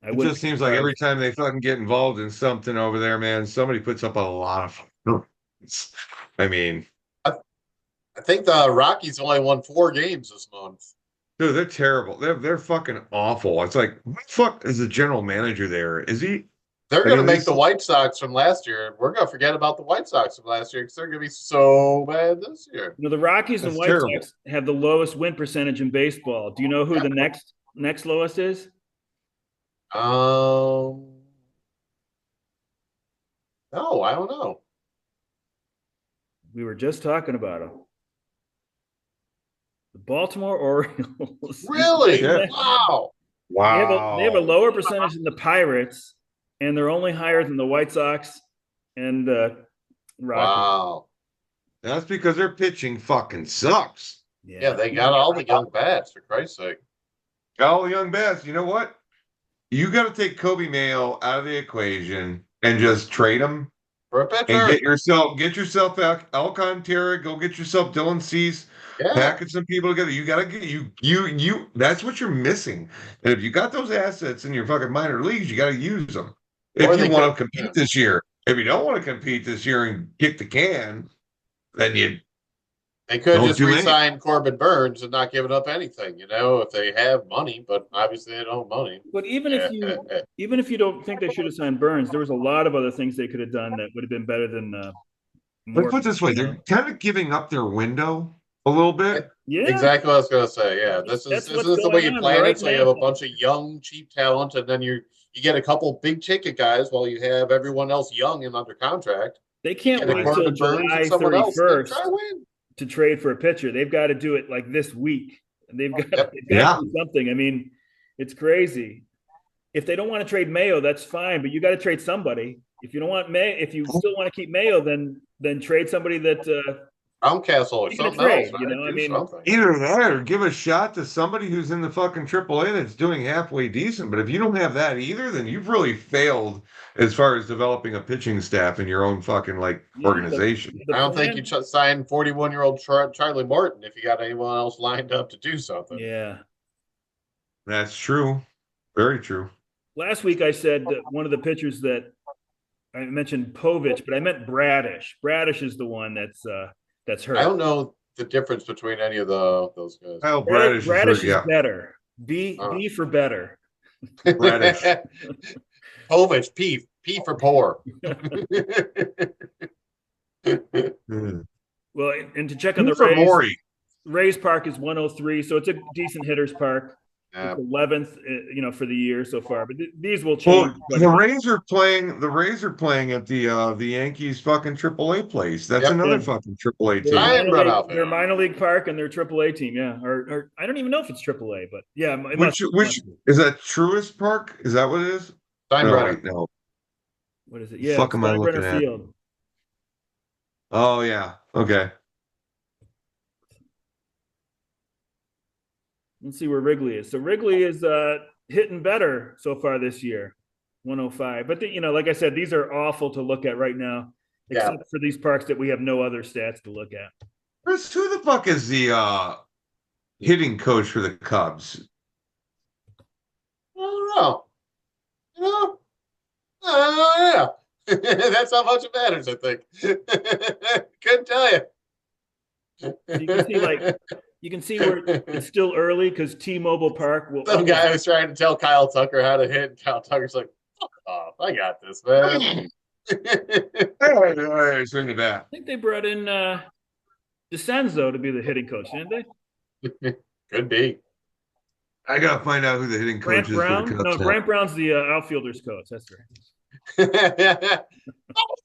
It just seems like every time they fucking get involved in something over there, man, somebody puts up a lot of runs. I mean, I think the Rockies only won 4 games this month. dude, they're terrible. They're fucking awful. It's like, what the fuck is the general manager there? Is he? They're I going to mean, make this- the White Sox from last year. We're going to forget about the White Sox from last year because they're going to be so bad this year. The Rockies and That's White terrible. Sox have the lowest win percentage in baseball. Do you know who the next lowest is? No, I don't know. We were just talking about them. The Baltimore Orioles. Really? Yeah. Wow. They have a lower percentage than the Pirates, and they're only higher than the White Sox and Rockies. Wow. That's because their pitching fucking sucks. Yeah, they got all the young bats, for Christ's sake. All the young bats, you know what? You got to take Kobe Mayo out of the equation and just trade him For a pitcher. and get yourself Alcantara, go get yourself Dylan Cease, Yeah. packing some people together. You got to get you. That's what you're missing. And if you got those assets in your fucking minor leagues, you got to use them. Or If they you want could- to compete this year, if you don't want to compete this year and kick the can, then you They could Don't just do re-sign Corbin Burns and not give it up anything, if they have money, but obviously they don't have money. But even if you don't think they should have signed Burns, there was a lot of other things they could have done that would have been better than. let's put it this way: they're kind of giving up their window a little bit. Yeah, Exactly what I was going to say. Yeah, this That's is what's the way going you on plan right it. So you have a now. bunch of young, cheap talent, and then you get a couple big ticket guys while you have everyone else young and under contract. They can't And wait Corbin until Burns July and someone else and 31st try to win. to trade for a pitcher. They've got to do it like this week. They've got Yep. to do something. I mean, it's crazy. If they don't want to trade Mayo, that's fine, but you got to trade somebody. If you don't want Mayo, if you still want to keep Mayo, then trade somebody that Browncastle or You can something trade, else. Right? you know, I Do mean, something. Either that or give a shot to somebody who's in the fucking AAA that's doing halfway decent. But if you don't have that either, then you've really failed as far as developing a pitching staff in your own fucking organization. I don't think you sign 41-year-old Charlie Morton if you got anyone else lined up to do something. Yeah. That's true. Very true. Last week I said that one of the pitchers that I mentioned Povich, but I meant Bradish. Bradish is the one that's hurt. I don't know the difference between any of those guys. Kyle Bradish, Bradish is is better. B for better. Bradish. Povich, P for poor. Hmm. Well, and to check on the For Rays, Maury. Rays Park is 103, so it's a decent hitters park. Yeah. It's 11th, for the year so far. But these will Well, change. the Rays are playing. The Rays are playing at the Yankees fucking AAA place. That's Yep. another Yeah. fucking AAA Their team. Ryan minor brought league- out their there. minor league park and their AAA team, yeah. Or I don't even know if it's AAA, but yeah, it must Which be. is that Truist Park? Is that what it is? No, Steinbrenner. no. What is it? Yeah, Fuck am I looking Steinbrenner at? Field. Oh yeah. Okay. Let's see where Wrigley is. So Wrigley is hitting better so far this year, 105. But like I said, these are awful to look at right now, Yeah. except for these parks that we have no other stats to look at. Chris, who the fuck is the hitting coach for the Cubs? I don't know. Yeah. That's how much it matters, I think. Couldn't tell you. So you can see where it's still early because T-Mobile Park will Some almost, guy was trying to tell Kyle Tucker how to hit, and Kyle Tucker's like, "Fuck off! I got this, man." I swing the bat. I think they brought in DeCenzo to be the hitting coach, didn't they? Could be. I gotta find out who the hitting coach Brant is for the Brown? Cubs No, now. Brant Brown's the outfielders coach. That's right.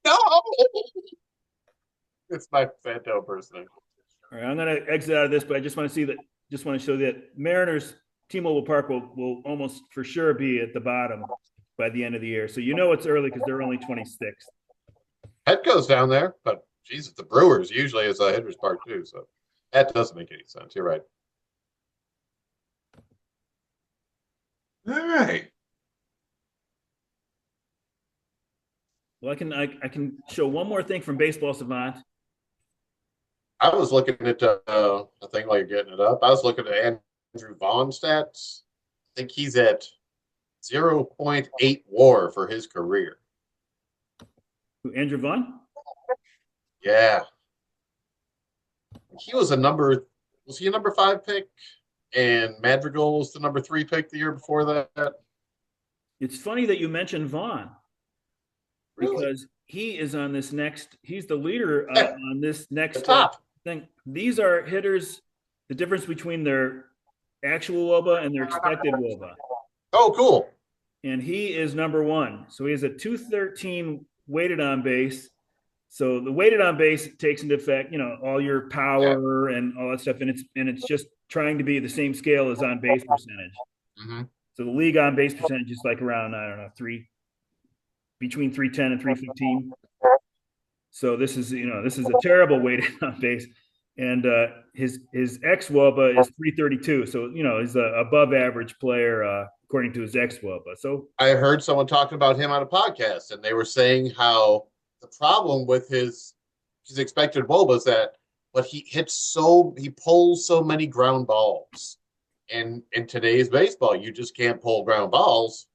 No, it's my Santo person. All right, I'm going to exit out of this, but I just want to see that. Just want to show that Mariners T-Mobile Park will almost for sure be at the bottom by the end of the year. So you know it's early because they're only 26th. Petco's down there, but Jesus, the Brewers usually is a hitter's park too, so that doesn't make any sense. You're right. All right. Well, I can show one more thing from Baseball Savant. I was looking at I think while you're getting it up, I was looking at Andrew Vaughn stats. I think he's at 0.8 WAR for his career. Andrew Vaughn? Yeah. He was he a number 5 pick? And Madrigal was the number 3 pick the year before that. It's funny that you mentioned Vaughn Really? because he is on this next. He's the leader on this next top thing. These are hitters. The difference between their actual WOBA and their expected WOBA. Oh, cool. And he is number 1. So he has a 213 weighted on base. So the weighted on base takes into effect, all your power and all that stuff, and it's just trying to be the same scale as on base percentage. Mm-hmm. So the league on base percentage is like around, I don't know, between 310 and 315. So this is a terrible weighted on base, and his xWOBA is 332. So he's an above average player according to his xWOBA. So I heard someone talking about him on a podcast, and they were saying how the problem with his expected WOBA is that, but he pulls so many ground balls, and in today's baseball, you just can't pull ground balls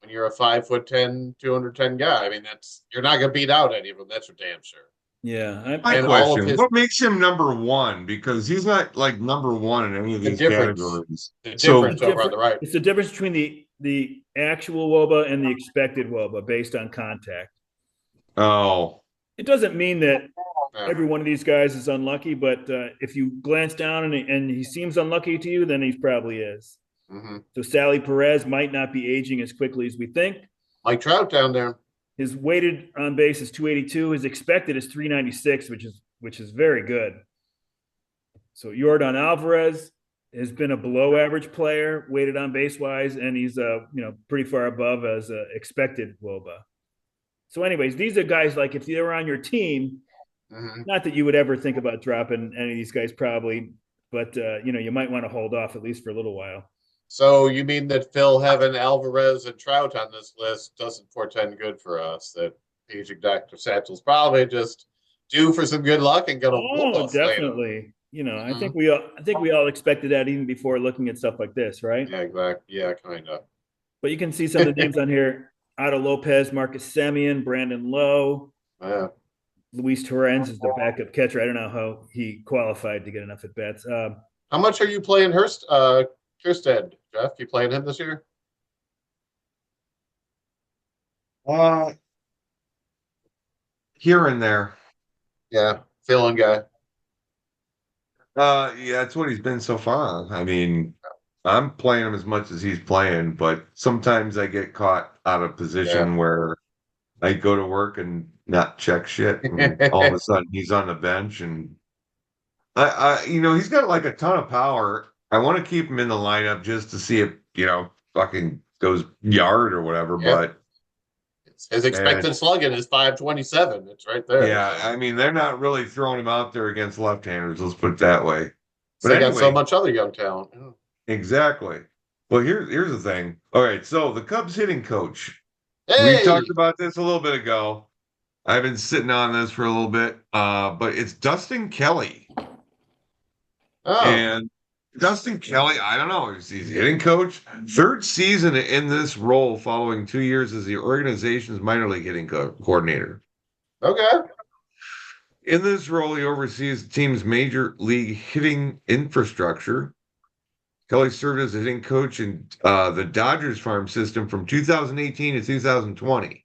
when you're a 5'10", 210 guy. I mean, you're not going to beat out any of them. That's for damn sure. Yeah. My question: what makes him number 1? Because he's not like number 1 in any of these categories. The difference over on the right. It's the difference between the actual WOBA and the expected WOBA based on contact. Oh. It doesn't mean that every one of these guys is unlucky, but if you glance down and he seems unlucky to you, then he probably is. Mm-hmm. So Sally Perez might not be aging as quickly as we think. Mike Trout down there. His weighted on base is 282. His expected is 396, which is very good. So Yordan Alvarez has been a below average player, weighted on base wise, and he's pretty far above as expected WOBA. So, anyways, these are guys like if they were on your team, not that you would ever think about dropping any of these guys, probably, but you might want to hold off at least for a little while. So you mean that Phil having Alvarez and Trout on this list doesn't portend good for us? That paging Dr. Satchel's probably just due for some good luck and gonna whoop us definitely. Later. I think we all expected that even before looking at stuff like this, right? Yeah, exactly. Yeah, kind of. But you can see some of the names on here: Otto Lopez, Marcus Semien, Brandon Lowe. Yeah. Luis Torrens is the backup catcher. I don't know how he qualified to get enough at bats. How much are you playing Kjerstad, Jeff? You playing him this year? Here and there. Yeah, feeling guy. Yeah, that's what he's been so far. I mean, I'm playing him as much as he's playing, but sometimes I get caught out of position where I go to work and not check shit, and all of a sudden he's on the bench, and he's got like a ton of power. I want to keep him in the lineup just to see if fucking goes yard or whatever, but his expected slugging is 527. It's right there. Yeah, I mean, they're not really throwing him out there against left-handers. Let's put it that way. But they got so much other young talent. Exactly. Well, here's the thing. All right, so the Cubs hitting coach. Hey! We talked about this a little bit ago. I've been sitting on this for a little bit, but it's Dustin Kelly. Oh. And Dustin Kelly, I don't know. He's hitting coach. 3rd season in this role following 2 years as the organization's minor league hitting coordinator. Okay. In this role, he oversees the team's major league hitting infrastructure. Kelly served as a hitting coach in the Dodgers farm system from 2018 to 2020.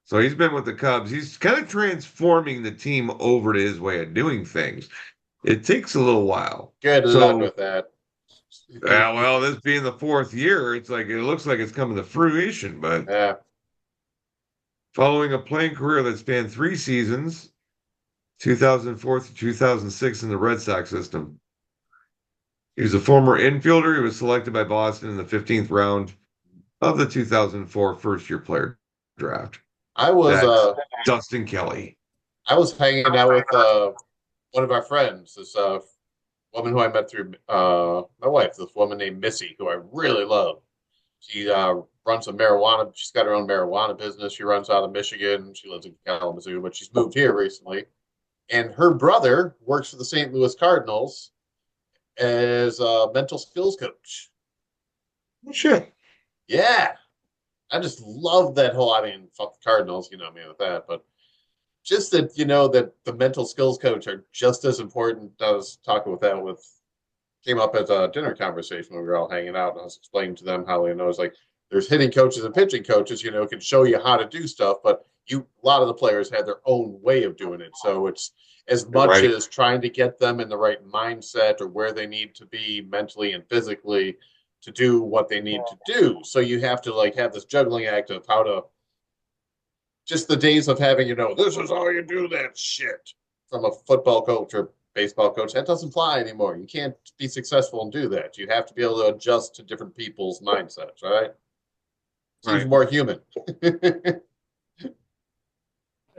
So he's been with the Cubs. He's kind of transforming the team over to his way of doing things. It takes a little while. Good luck with that. Yeah, well, this being the fourth year, it looks like it's coming to fruition. But Yeah. following a playing career that spanned 3 seasons, 2004 to 2006 in the Red Sox system, he was a former infielder. He was selected by Boston in the 15th round of the 2004 first-year player draft. I was Dustin Kelly. I was hanging out with one of our friends, this woman who I met through my wife, this woman named Missy, who I really love. She runs a marijuana. She's got her own marijuana business. She runs out of Michigan. She lives in Kalamazoo, but she's moved here recently. And her brother works for the St. Louis Cardinals as a mental skills coach. Oh, shit. Yeah. I just love that whole, I mean, fuck the Cardinals, you know me with that, but just that, that the mental skills coach are just as important. I was talking with that came up as a dinner conversation when we were all hanging out, and I was explaining to them how, it's like there's hitting coaches and pitching coaches, can show you how to do stuff, but a lot of the players have their own way of doing it. So it's as much as trying to get them in the right mindset or where they need to be mentally and physically to do what they need to do. So you have to have this juggling act of how to just the days of having, this is how you do that shit from a football coach or baseball coach. That doesn't fly anymore. You can't be successful and do that. You have to be able to adjust to different people's mindsets, right? Seems more human. I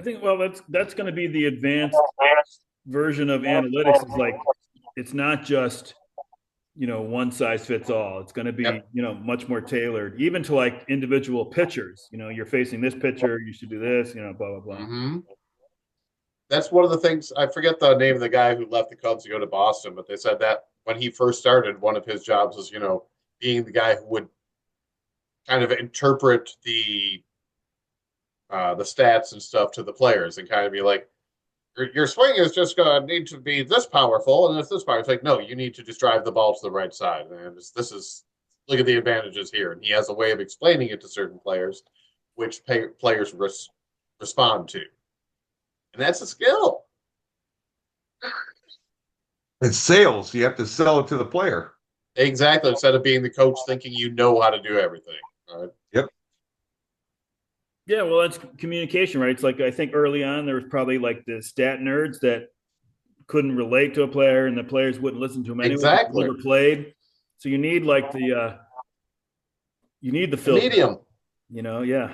think, well, that's going to be the advanced version of analytics. Is like, it's not just, one size fits all. It's going to be, much more tailored, even to individual pitchers. You're facing this pitcher, you should do this, blah, blah, blah. Mm-hmm. That's one of the things. I forget the name of the guy who left the Cubs to go to Boston, but they said that when he first started, one of his jobs was, being the guy who would kind of interpret the stats and stuff to the players and kind of be like, your swing is just going to need to be this powerful, and it's this powerful. It's like, no, you need to just drive the ball to the right side. And look at the advantages here. And he has a way of explaining it to certain players, which players respond to. And that's a skill. It's sales. You have to sell it to the player. Exactly. Instead of being the coach thinking you know how to do everything. Right? Yep. Yeah, well, that's communication, right? It's like, I think early on there was probably the stat nerds that couldn't relate to a player, and the players wouldn't listen to him anyway. Exactly. Never played. So you need the filter. Medium. Yeah.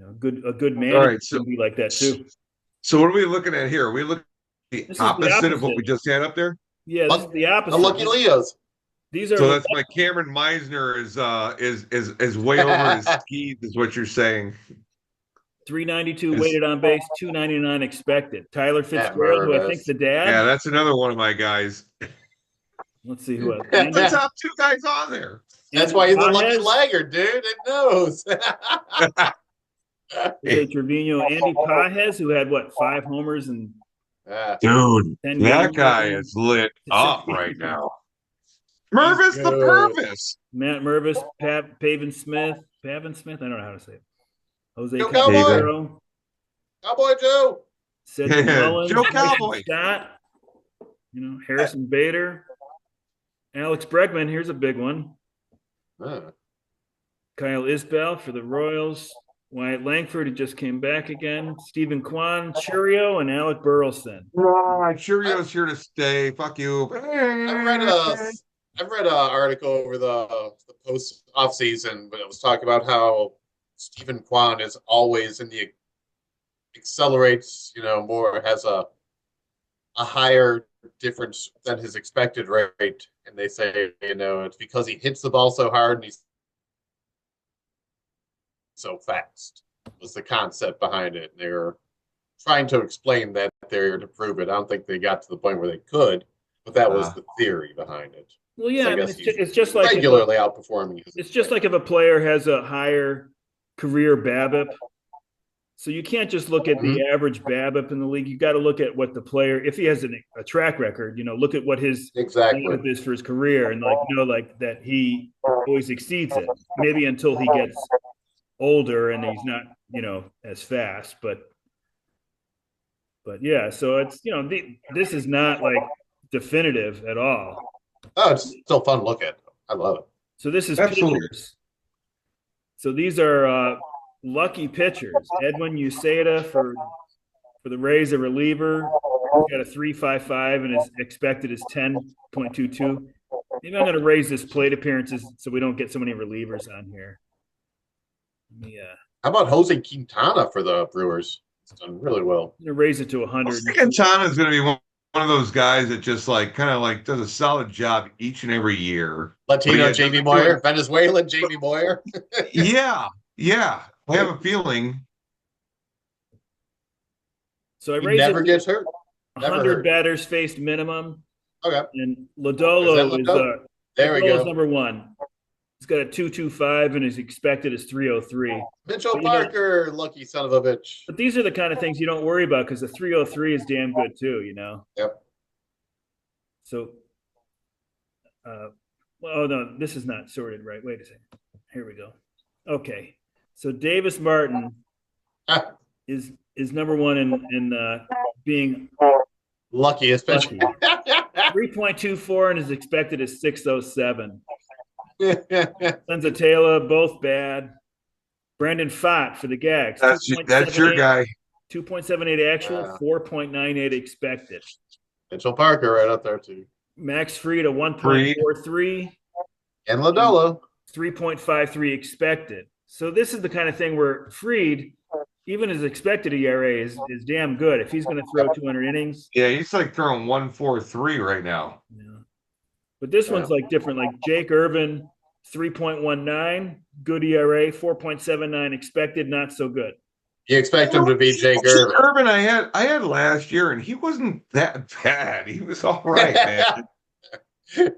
A good man can be like that too. So what are we looking at here? Are we looking at the opposite of what we just had up there? Yeah, this is the opposite. The Lucky Leos. These are so that's my Cameron Meisner is way over his skis, is what you're saying. 392 weighted on base, 299 expected. Tyler Fitzgerald, who I think's the dad. Yeah, that's another one of my guys. Let's see who else. That's the top two guys on there. That's why he's a lucky laggard, dude. It knows. Trevino, Andy Pajes, who had 5 homers and dude, that guy is lit up right now. Mervis the Purvis. Matt Mervis, Pavin Smith. I don't know how to say it. Jose Cowboy. Cowboy Joe. Cedric Mullins. Joe Cowboy. Scott. Harrison Bader. Alex Bregman. Here's a big one. Kyle Isbell for the Royals. Wyatt Langford, who just came back again. Stephen Kwan, Churio, and Alec Burleson. Churio's here to stay. Fuck you. I've read an article over the post off season, but it was talking about how Stephen Kwan is always in the accelerates, more, has a higher difference than his expected rate, and they say it's because he hits the ball so hard and he's so fast was the concept behind it. And they were trying to explain that there to prove it. I don't think they got to the point where they could, but that was the theory behind it. Well, yeah, it's just like regularly outperforming. It's just like if a player has a higher career BABIP, So you can't just look at Mhm. the average BABIP in the league. You got to look at what the player, if he has a track record, look at what his Exactly. BABIP is for his career, and like that he always exceeds it. Maybe until he gets older and he's not, as fast. But yeah, so it's this is not like definitive at all. Oh, it's still fun to look at. I love it. So this is Absolutely. pitchers. So these are lucky pitchers. Edwin Uceda for the Rays, a reliever. He's got a 3.55 and his expected is 10.22. Maybe I'm going to raise this plate appearances so we don't get so many relievers on here. Yeah, How about Jose Quintana for the Brewers? It's done really well. I'm going to raise it to 100. Quintana is going to be one of those guys that just like kind of like does a solid job each and every year. Latino But Jamie yeah, Moyer, Venezuelan Jamie Moyer. yeah, yeah. I have a feeling. So I He raised never it gets hurt. Never 100 hurt. batters faced minimum. Okay. And Is Lodolo that is Lodolo? There we Lodolo's go. number one. He's got a 2.25 and his expected is 3.03. Mitchell But, Parker, lucky son of a bitch. But these are the kind of things you don't worry about because the 3.03 is damn good too, Yep. So, oh no, this is not sorted right. Wait a second. Here we go. Okay, so Davis Martin Ah, is number one in being luckiest pitch. lucky. 3.24 and his expected is 6.07. Senzatela, both bad. Brandon Fott for the Gags. That's your guy. 2.78 actual, 4.98 expected. Mitchell Parker right up there too. Max Fried, a 1.43. And Lodolo. 3.53 expected. So this is the kind of thing where Fried, even his expected ERA is damn good. If he's going to throw 200 innings. Yeah, he's like throwing 1.43 right now. Yeah. But this one's like different. Like Jake Irvin, 3.19, good ERA, 4.79 expected, not so good. You expect him to be Jake Irvin. Irvin, I had last year, and he wasn't that bad. He was all right, man.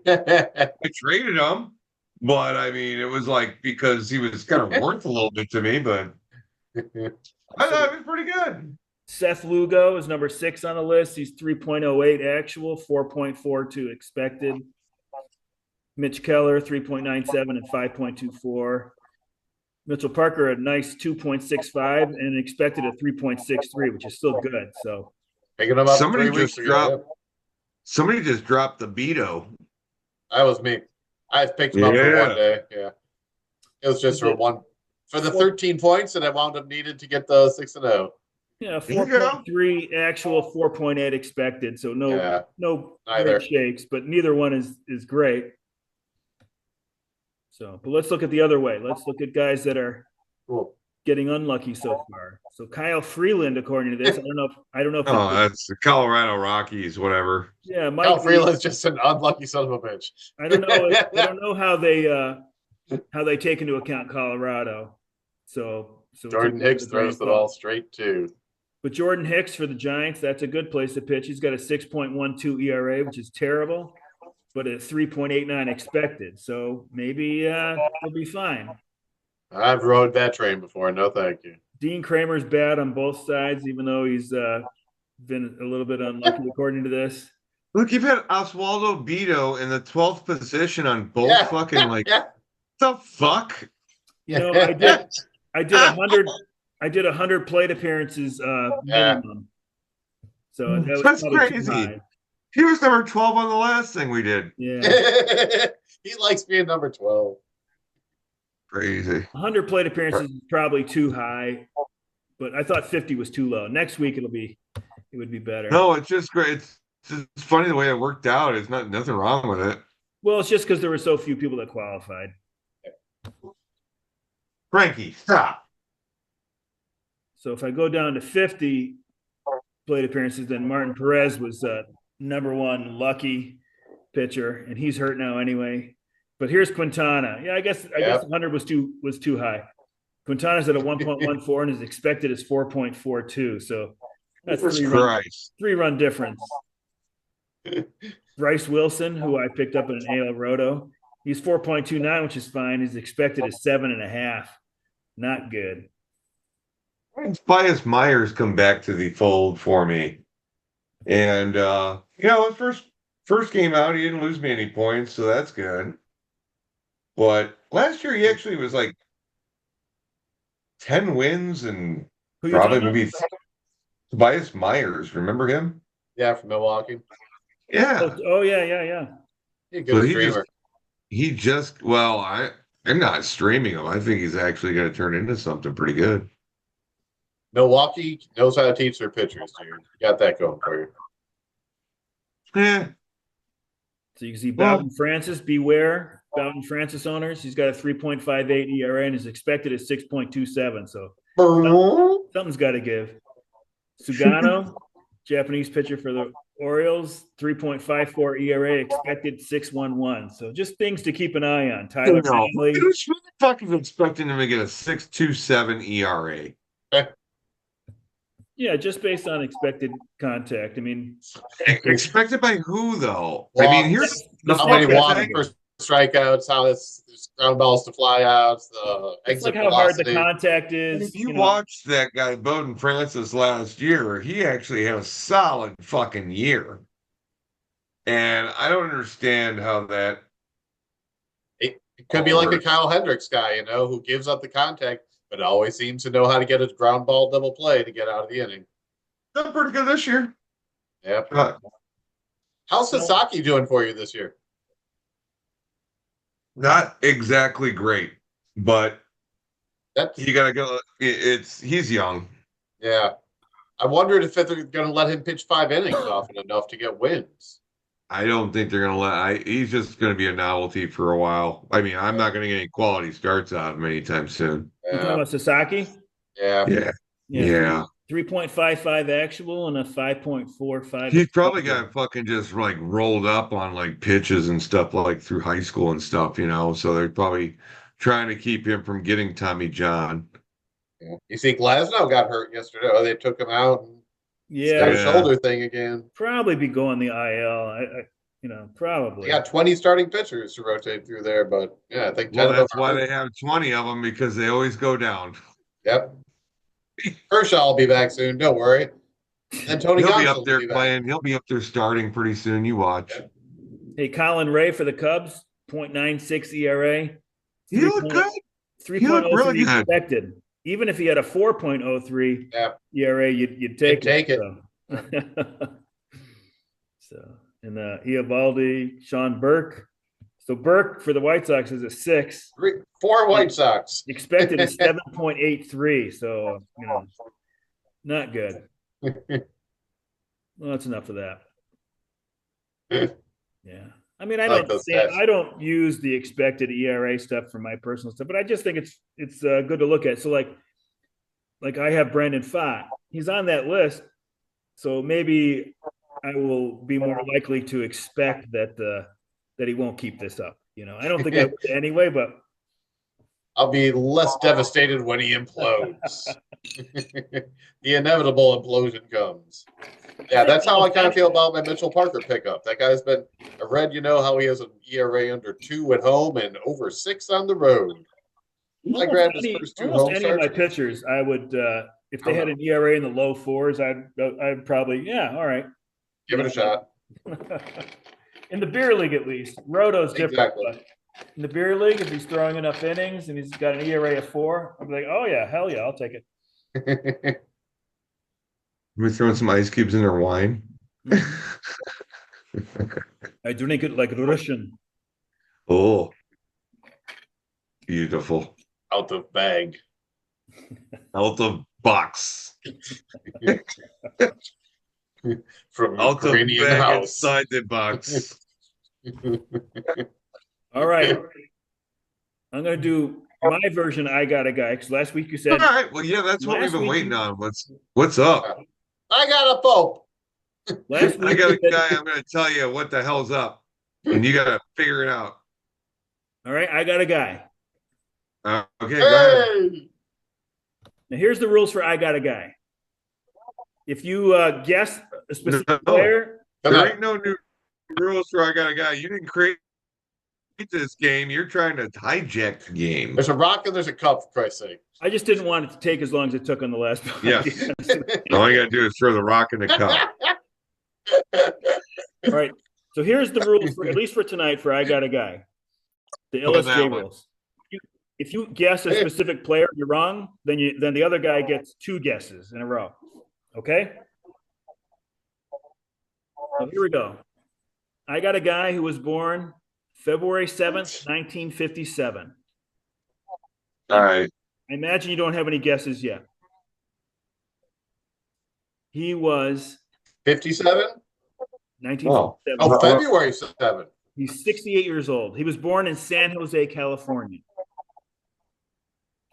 I traded him, but I mean, it was like because he was kind of worth a little bit to me, but I thought it was pretty good. Seth Lugo is number 6 on the list. He's 3.08 actual, 4.42 expected. Mitch Keller, 3.97 and 5.24. Mitchell Parker, a nice 2.65 and expected a 3.63, which is still good. So picking him up 3 weeks ago. Somebody just dropped the Beto. That was me. I picked him up for one day. Yeah. It was just for the 13 points, and I wound up needed to get the 6-0. Yeah, 4.3 actual, 4.8 expected. So no great shakes, but neither one is great. So, but let's look at the other way. Let's look at guys that are getting unlucky so far. So Kyle Freeland, according to this, I don't know if that's the Colorado Rockies, whatever. Yeah, Kyle Freeland's just an unlucky son of a bitch. I don't know how they take into account Colorado. So Jordan Hicks throws it all straight too. But Jordan Hicks for the Giants, that's a good place to pitch. He's got a 6.12 ERA, which is terrible, but a 3.89 expected. So maybe he'll be fine. I've rode that train before. No, thank you. Dean Kramer's bad on both sides, even though he's been a little bit unlucky according to this. Look, you've had Oswaldo Beto in the 12th position on both fucking like the fuck? I did 100 plate appearances minimum. So that's crazy. He was number 12 on the last thing we did. Yeah. He likes being number 12. Crazy. 100 plate appearances is probably too high, but I thought 50 was too low. Next week it would be better. No, it's just great. It's funny the way it worked out. It's nothing wrong with it. Well, it's just because there were so few people that qualified. Frankie, stop. So if I go down to 50 plate appearances, then Martin Perez was number one lucky pitcher, and he's hurt now anyway. But here's Quintana. Yeah, I guess 100 was too high. Quintana's at a 1.14 and his expected is 4.42. So that's three run difference. Bryce Wilson, who I picked up in an AL Roto, he's 4.29, which is fine. His expected is 7.5. Not good. Bias Myers come back to the fold for me. And his first game out, he didn't lose me any points, so that's good. But last year he actually was like 10 wins and Who you probably talking about? maybe Tobias Myers. Remember him? Yeah, from Milwaukee. Yeah. Oh yeah, yeah, yeah. He's a So good streamer. I'm not streaming him. I think he's actually going to turn into something pretty good. Milwaukee knows how to teach their pitchers, dude. You got that going for you. Yeah. So you can see Well, Bowden Francis, beware. Bowden Francis owners. He's got a 3.58 ERA and is expected at 6.27. So something's got to give. Sugano, Japanese pitcher for the Orioles, 3.54 ERA, expected 6.11. So just things to keep an eye on. Tyler no. Manley. Who's fucking expecting him to get a 6.27 ERA? Yeah, just based on expected contact. I mean, Expected by who, though? I Walks, mean, here's the how many fucking walks thing. per strikeouts, how it's ground balls to fly outs, the it's like exit how hard the velocity. contact And is. if you watched that guy, Bowden Francis, last year, he actually had a solid fucking year. And I don't understand how that. It could be like a Kyle Hendricks guy, who gives up the contact, but always seems to know how to get his ground ball double play to get out of the inning. Done pretty good this year. Yep. But How's Sasaki doing for you this year? not exactly great. But That's you got to go. He's young. yeah. I wondered if they're going to let him pitch 5 innings often enough to get wins. I don't think they're going to he's just going to be a novelty for a while. I mean, I'm not going to get any quality starts out of him anytime soon. You talking about Sasaki? Yeah. Yeah. Yeah. Yeah. 3.55 actual and a 5.45. He's probably got fucking just like rolled up on like pitches and stuff like through high school and stuff, So they're probably trying to keep him from getting Tommy John. Yeah. You see, Glasnow got hurt yesterday. Oh, they took him out. And he's got a Yeah, shoulder thing again. probably be going the IL. Probably. They got 20 starting pitchers to rotate through there, but yeah, I think 10 Well, of them that's why they have 20 of them because they always go down. Yep. Kershaw will be back soon. Don't worry. And Tony He'll be Gonsolin up will there be back. playing. He'll be up there starting pretty soon. You watch. Yep. Hey, Colin Ray for the Cubs, 0.96 ERA. He looked good. 3.03 really good. expected. Even if he had a 4.03 ERA, you'd take it. So, and Eovaldi, Sean Burke. So Burke for the White Sox is a 6. 4 White Sox. Expected is 7.83. So, not good. Well, that's enough of that. Yeah. I mean, I don't use the expected ERA stuff for my personal stuff, but I just think it's good to look at. So like I have Brandon Pfaadt. He's on that list. So maybe I will be more likely to expect that he won't keep this up. I don't think I would anyway, but I'll be less devastated when he implodes. The inevitable implosion comes. Yeah, that's how I kind of feel about my Mitchell Parker pickup. That guy's been, I read, how he has an ERA under 2 at home and over 6 on the road. I grabbed his first 2 home any of my starts. pitchers, I would, if they had an ERA in the low 4s, I'd probably, all right. Give it a shot. In the beer league, at least. Roto's different. Exactly. But in the beer league, if he's throwing enough innings and he's got an ERA of 4, I'd be like, oh, yeah, hell yeah, I'll take it. We're throwing some ice cubes in their wine. I drink it like Russian. Oh, beautiful. Out of bag. Out of box. From Out of Ukrainian bag house. inside the box. All right. I'm going to do my version. I got a guy. Because last week you said. All right. Well, yeah, that's what we've been waiting on. What's up? I got a Pope. Last week I got a guy. I'm going to tell you what the hell's up, and you got to figure it out. All right. I got a guy. Okay. Go ahead. Now, here's the rules for I got a guy. If you guess a specific player. There ain't no new rules for I got a guy. You didn't create this game. You're trying to hijack the game. There's a rock and there's a cup, for Christ's sake. I just didn't want it to take as long as it took on the last one. Yes. All you got to do is throw the rock in the cup. All right. So here's the rules, at least for tonight, for I Got a Guy. The LSJ rules. If you guess a specific player, you're wrong, then the other guy gets 2 guesses in a row. Okay? So here we go. I got a guy who was born February 7th, 1957. All right. I imagine you don't have any guesses yet. He was 57? 1957. Oh, February 7th. He's 68 years old. He was born in San Jose, California.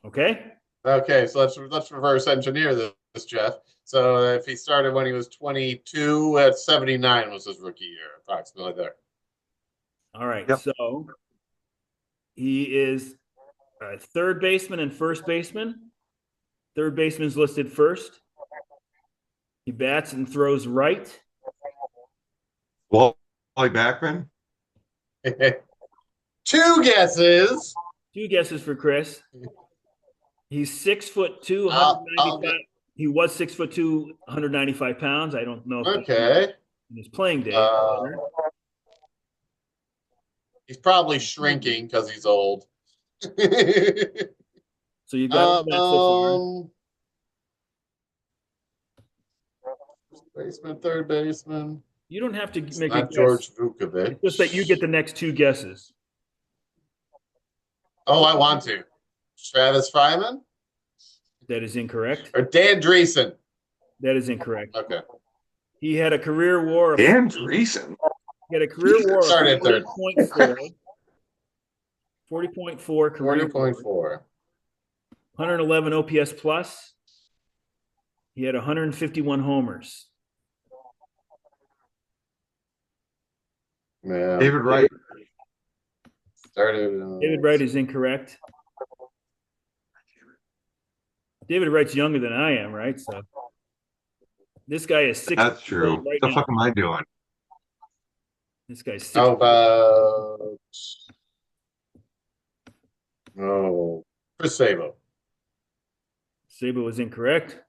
Okay? Okay, so let's reverse engineer this, Jeff. So if he started when he was 22, at 79 was his rookie year, approximately there. All right. Yep. So he is a third baseman and first baseman. Third baseman's listed first. He bats and throws right. Wally Backman? 2 guesses. 2 guesses for Chris. He's 6'2", I'll 195. He was 6'2", 195 pounds. I don't know if Okay. in his playing day. He's probably shrinking because he's old. So you got that so far. First baseman, third baseman. You don't have to It's make not a guess. George Vukovic. It's just that you get the next 2 guesses. Oh, I want to. Travis Fryman? That is incorrect. Or Dan Dreesen? That is incorrect. Okay. He had a career WAR of Dan Dreesen. He had a career WAR of Started third. 40.4. 40.4 career 40.4. 111 OPS plus. He had 151 homers. Man. David Wright. Started. David Wright is incorrect. David Wright's younger than I am, right? So this guy is 6. That's true. Right What the now. fuck am I doing? This guy's 6. How about Chris Sabo? Sabo was incorrect.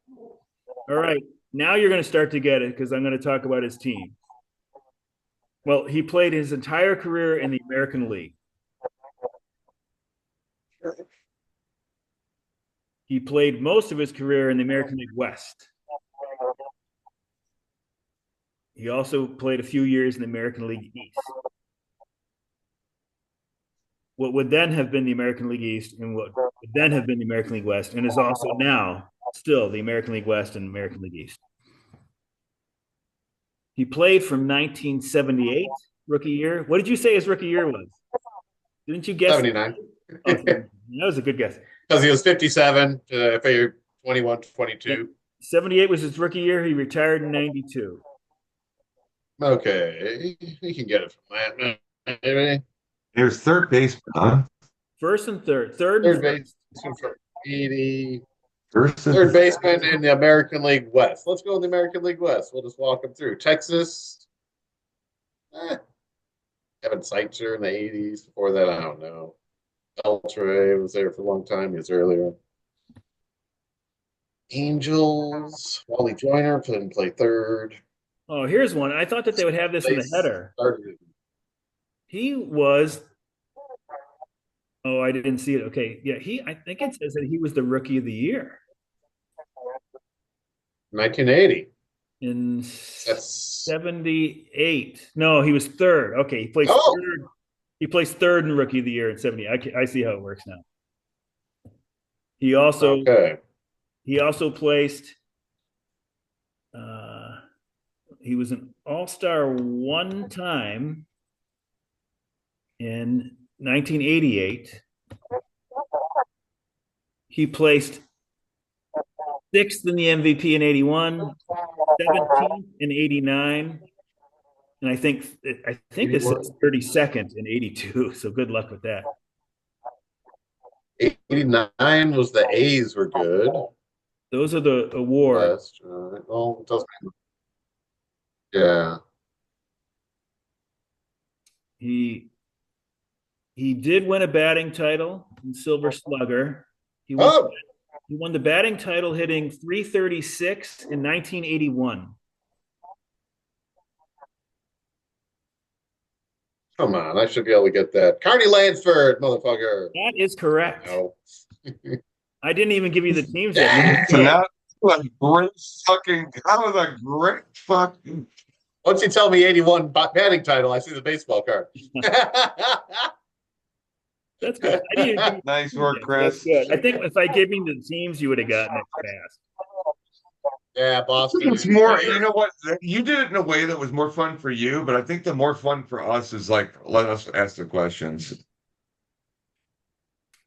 All right. Now you're going to start to get it because I'm going to talk about his team. Well, he played his entire career in the American League. He played most of his career in the American League West. He also played a few years in the American League East. What would then have been the American League East and what would then have been the American League West and is also now still the American League West and American League East. He played from 1978, rookie year. What did you say his rookie year was? Didn't you guess? 79. Oh, that was a good guess. Because he was 57, I figured 21, 22. 78 was his rookie year. He retired in 92. Okay. We can get it from that. Maybe. He was third baseman, huh? First and third. Third Third and first. baseman for 80. First and Third baseman in the American League West. Let's go in the American League West. We'll just walk them through. Texas. Kevin Seitzer in the 80s. Before that, I don't know. Beltray was there for a long time. He was earlier. Angels. Wally Joyner didn't play third. Oh, here's one. I thought that they would have this in the header. Started. He was. Oh, I didn't see it. Okay. Yeah, I think it says that he was the rookie of the year 1980. in That's 78. No, he was third. Okay, he placed third. He placed third in rookie of the year in 70. I see how it works now. He also placed. He was an all-star one time in 1988. He placed 6th in the MVP in 81, 17th in 89, and I think this is 32nd in 82. So good luck with that. 89 was the A's were good. Those are the awards. Well, it doesn't. Yeah. He He did win a batting title in Silver Slugger. He won, Oh, he won the batting title hitting 336 in 1981. come on. I should be able to get that. Carney Lansford, motherfucker. That is correct. No. I didn't even give you the teams yet. So that was a great fucking. That was a great fucking. Once you tell me 81 batting title, I see the baseball card. That's good. I didn't even give you Nice the work, teams yet. Chris. That's good. I think if I gave you the teams, you would have gotten it fast. Yeah, I Boston. think it's more. You know what? You did it in a way that was more fun for you, but I think the more fun for us is like let us ask the questions.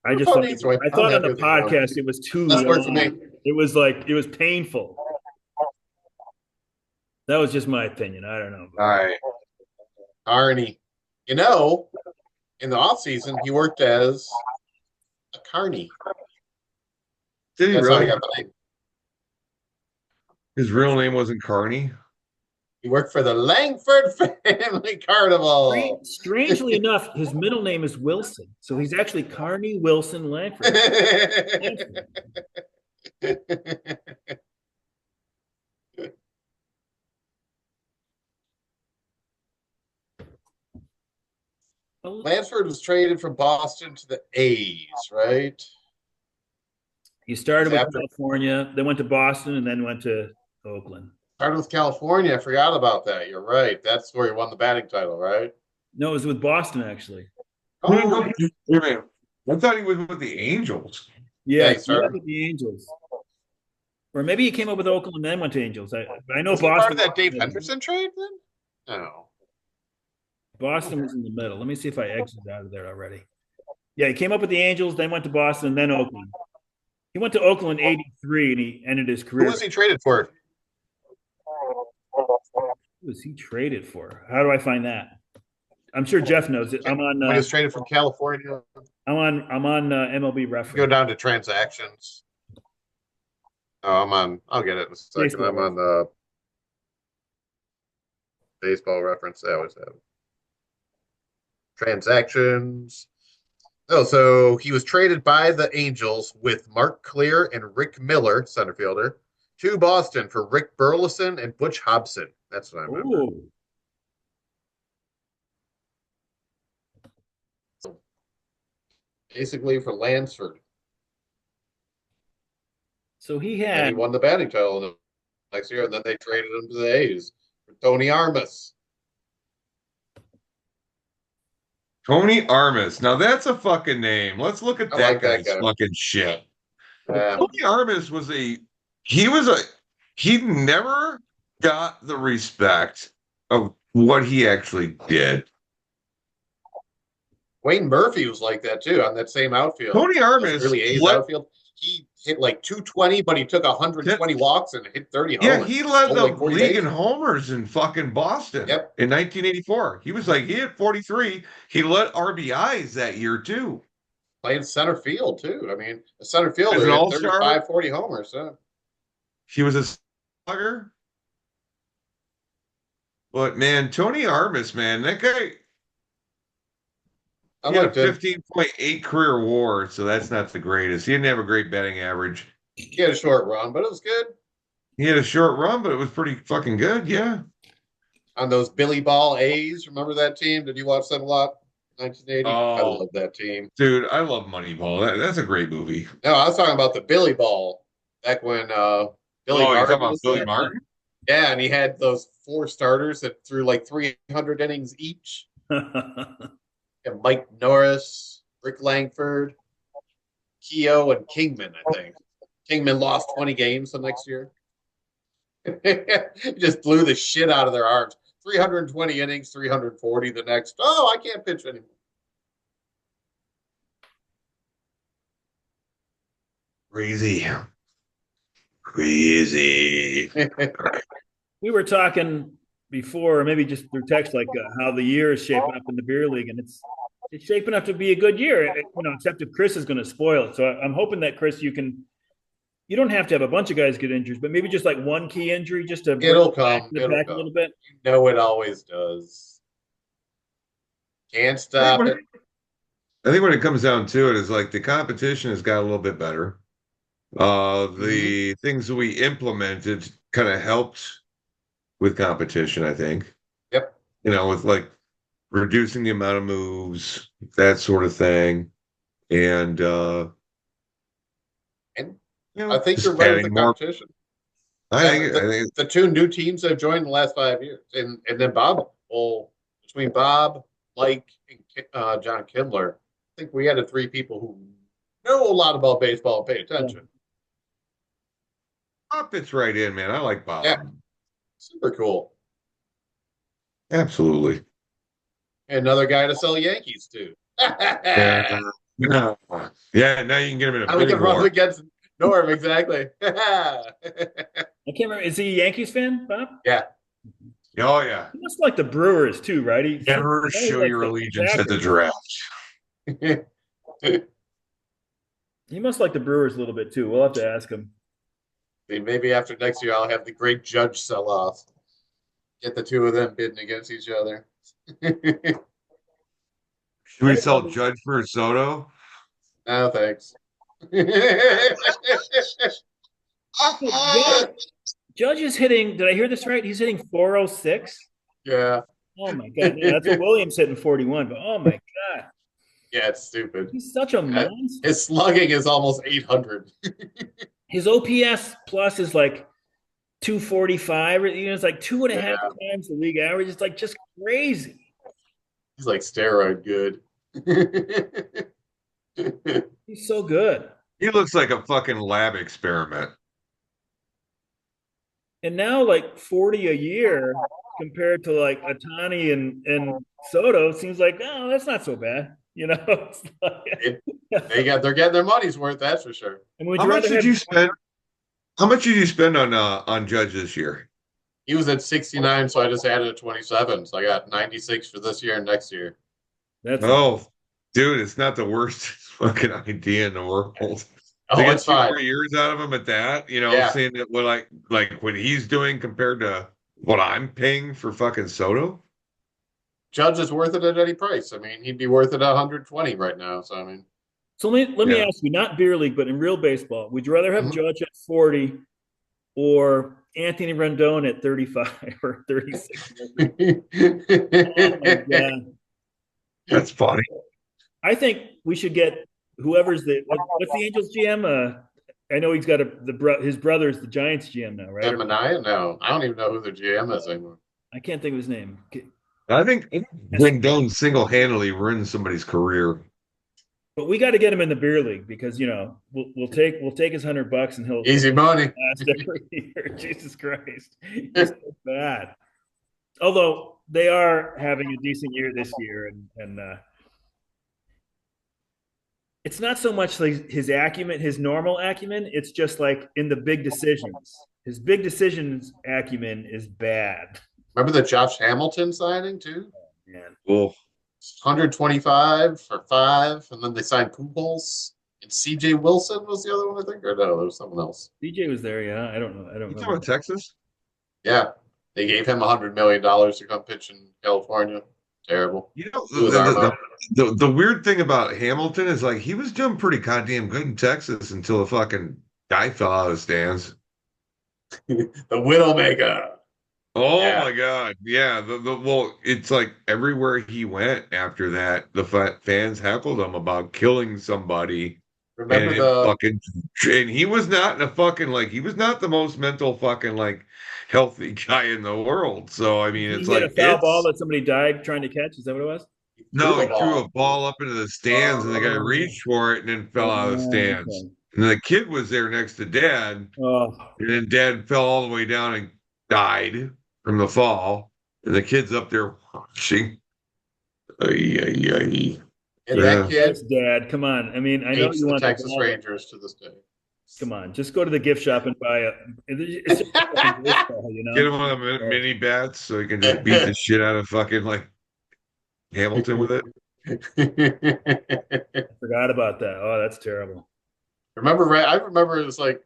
I just thought, I I'm thought on happy the with either one. podcast it was too Less work for me. long. It was like it was painful. That was just my opinion. I don't know. All right. Carney. You know, in the off season, he worked as a carney. Did he That's how really? he got the name. His real name wasn't Carney. He worked for the Langford Family Carnival. Strangely enough, his middle name is Wilson, so he's actually Carney Wilson Langford. Lansford was traded from Boston to the A's, right? He started with After- California, then went to Boston, and then went to Oakland. Started with California. I forgot about that. You're right. That's where he won the batting title, right? No, it was with Boston actually. Oh, Wait a minute. I thought he was with the Angels. Yeah, he he started started with the Angels, or maybe he came up with Oakland and then went to Angels. I know was he Boston. part of that Dave Henderson trade then? No. Boston was in the middle. Let me see if I exited out of there already. Yeah, he came up with the Angels, then went to Boston, and then Oakland. He went to Oakland in '83, and he ended his career. Who was he traded for? Who was he traded for? How do I find that? I'm sure Jeff knows it. I'm on. When he was traded from California. I'm on MLB Go reference. down to transactions. Oh, I'm on. I'll get it in a second. Baseball I'm on the baseball reference. They always have transactions. Oh, so he was traded by the Angels with Mark Clear and Rick Miller, center fielder, to Boston for Rick Burleson and Butch Hobson. That's what I remember. Ooh. Basically for Lansford. So he And had. he won the batting title the next year, and then they traded him to the A's for Tony Armas. Tony Armas. Now that's a fucking name. Let's look at I that like that guy's guy. fucking shit. Tony Armas was he never got the respect of what he actually did. Wayne Murphy was like that too on that same outfield. Tony Armas Those early A's outfield. He hit like 220, but he took 120 walks and hit 30 homers. Yeah, he led Stole the like 40 league bases. in homers in fucking Boston Yep. in 1984. He was like, he hit 43. He led RBIs that year too. Playing center field too. I mean, a center fielder As an hit all-star? 35, 40 homers. Huh? He was a slugger. But man, Tony Armas, man, that guy, I he had a liked it. 15.8 career WAR, so that's not the greatest. He didn't have a great batting average. He had a short run, but it was good. He had a short run, but it was pretty fucking good, yeah. On those Billy Ball A's, remember that team? Did you watch them a lot? 1980. I Oh. love that team. Dude, I love Moneyball. That's a great movie. No, I was talking about the Billy Ball back when Billy Oh, you're Martin talking about was Billy there. Martin? Yeah, and he had those 4 starters that threw like 300 innings each. And Mike Norris, Rick Langford, Keogh, and Kingman, I think. Kingman lost 20 games the next year. He just blew the shit out of their arms. 320 innings, 340 the next. Oh, I can't pitch anymore. Crazy. Crazy. We were talking before, maybe just through text, like how the year is shaping up in the beer league, and it's shaping up to be a good year. Except if Chris is going to spoil it. So I'm hoping that Chris, you don't have to have a bunch of guys get injured, but maybe just like one key injury, just to It'll come. bring it back a little bit. You know it always does. Can't stop it. I think when it comes down to it, is like the competition has got a little bit better. Mhm. The things that we implemented kind of helped with competition, I think. Yep. With like reducing the amount of moves, that sort of thing. And And I think you're just right with the adding more. competition. I And think I think the two new teams that have joined in the last 5 years, and then Bob, well, between Bob, Mike, and John Kindler, I think we added three people who know a lot about baseball and pay Yeah. attention. Bob fits right in, man. I like Yeah, Bob. super cool. Absolutely. Another guy to sell Yankees to. Yeah. Now No. Yeah, now you can get him in a we bidding can run war. against Norm, exactly. I can't remember. Is he a Yankees fan, Bob? Yeah. Oh yeah. He must like the Brewers too, right? Never I know he show likes your the allegiance at the Packers. draft. He must like the Brewers a little bit too. We'll have to ask him. Maybe after next year, I'll have the great judge sell off. Get the two of them bidding against each other. Should we sell Judge for Soto? No, thanks. Judge, Judge is hitting. Did I hear this right? He's hitting 406. Yeah. Oh my god, yeah, that's what Williams hitting 41. But oh my god, Yeah, it's stupid. he's such a monster. His slugging is almost 800. His OPS plus is like 245. It's like two and a half Yeah, times the league average. It's like just crazy. he's like steroid good. He's so good. He looks like a fucking lab experiment. And now like 40 a year compared to like Atani and Soto seems like, oh, that's not so bad. It's like, They're getting their money's worth, that's for sure. and would How you much rather did have you spend? How much did you spend on Judge this year? He was at 69, so I just added a 27. So I got 96 for this year and next year. that's Oh, dude, it's not the worst fucking idea in the world. To Oh, get it's two fine. more years out of him at that, Yeah. seeing that what he's doing compared to what I'm paying for fucking Soto. Judge is worth it at any price. I mean, he'd be worth it at 120 right now. So I mean, so. Let me Yeah. ask you, not beer league, but in real baseball, would you rather have mhm. Judge at 40 or Anthony Rendon at 35 or 36? Oh my god! That's funny. I think we should get whoever's what's the Angels GM? I know he's got his brother's the Giants GM now, right? And Mania? No, I don't even know who the GM is anymore. I can't think of his name. I think Rendon single-handedly ruined somebody's career. But we got to get him in the beer league because we'll take his $100 and he'll Easy money. last every year. Jesus Christ, he's so bad. Although they are having a decent year this year, and it's not so much like his acumen, his normal acumen. It's just like in the big decisions. His big decisions acumen is bad. Remember the Josh Hamilton signing too? Man, Well, 125 for 5, and then they signed Pujols and C.J. Wilson was the other one, I think, or no, there was someone else. DJ was there. Yeah, I don't know. I don't you talking remember. about Texas? Yeah, they gave him $100 million to come pitch in California. Terrible. It was Armo. The weird thing about Hamilton is like he was doing pretty goddamn good in Texas until the fucking guy fell out of the stands. The Widowmaker. Oh Yeah. my God. Yeah. Well, it's like everywhere he went after that, the fans heckled him about killing somebody. Remember And the and he was not in a fucking like he was not the most mental fucking like healthy guy in the world. So I mean, He it's hit a like foul ball that somebody died trying to catch. Is that what it was? no, he threw ball? a ball up into the stands and the guy reached for it and then fell out of the stands. Okay. And the kid was there next to Dad, Oh, and then Dad fell all the way down and died from the fall. And the kid's up there watching. Ay, ay, ay. And Yeah. that kid that's Dad. Come on. I mean, I know hates you the want Texas ball. Rangers to this day. Come on, just go to the gift shop and buy it. It's just a fucking baseball, Get him one of the mini bats so he can just beat the shit out of fucking like Hamilton with it. I forgot about that. Oh, that's terrible. I remember it was like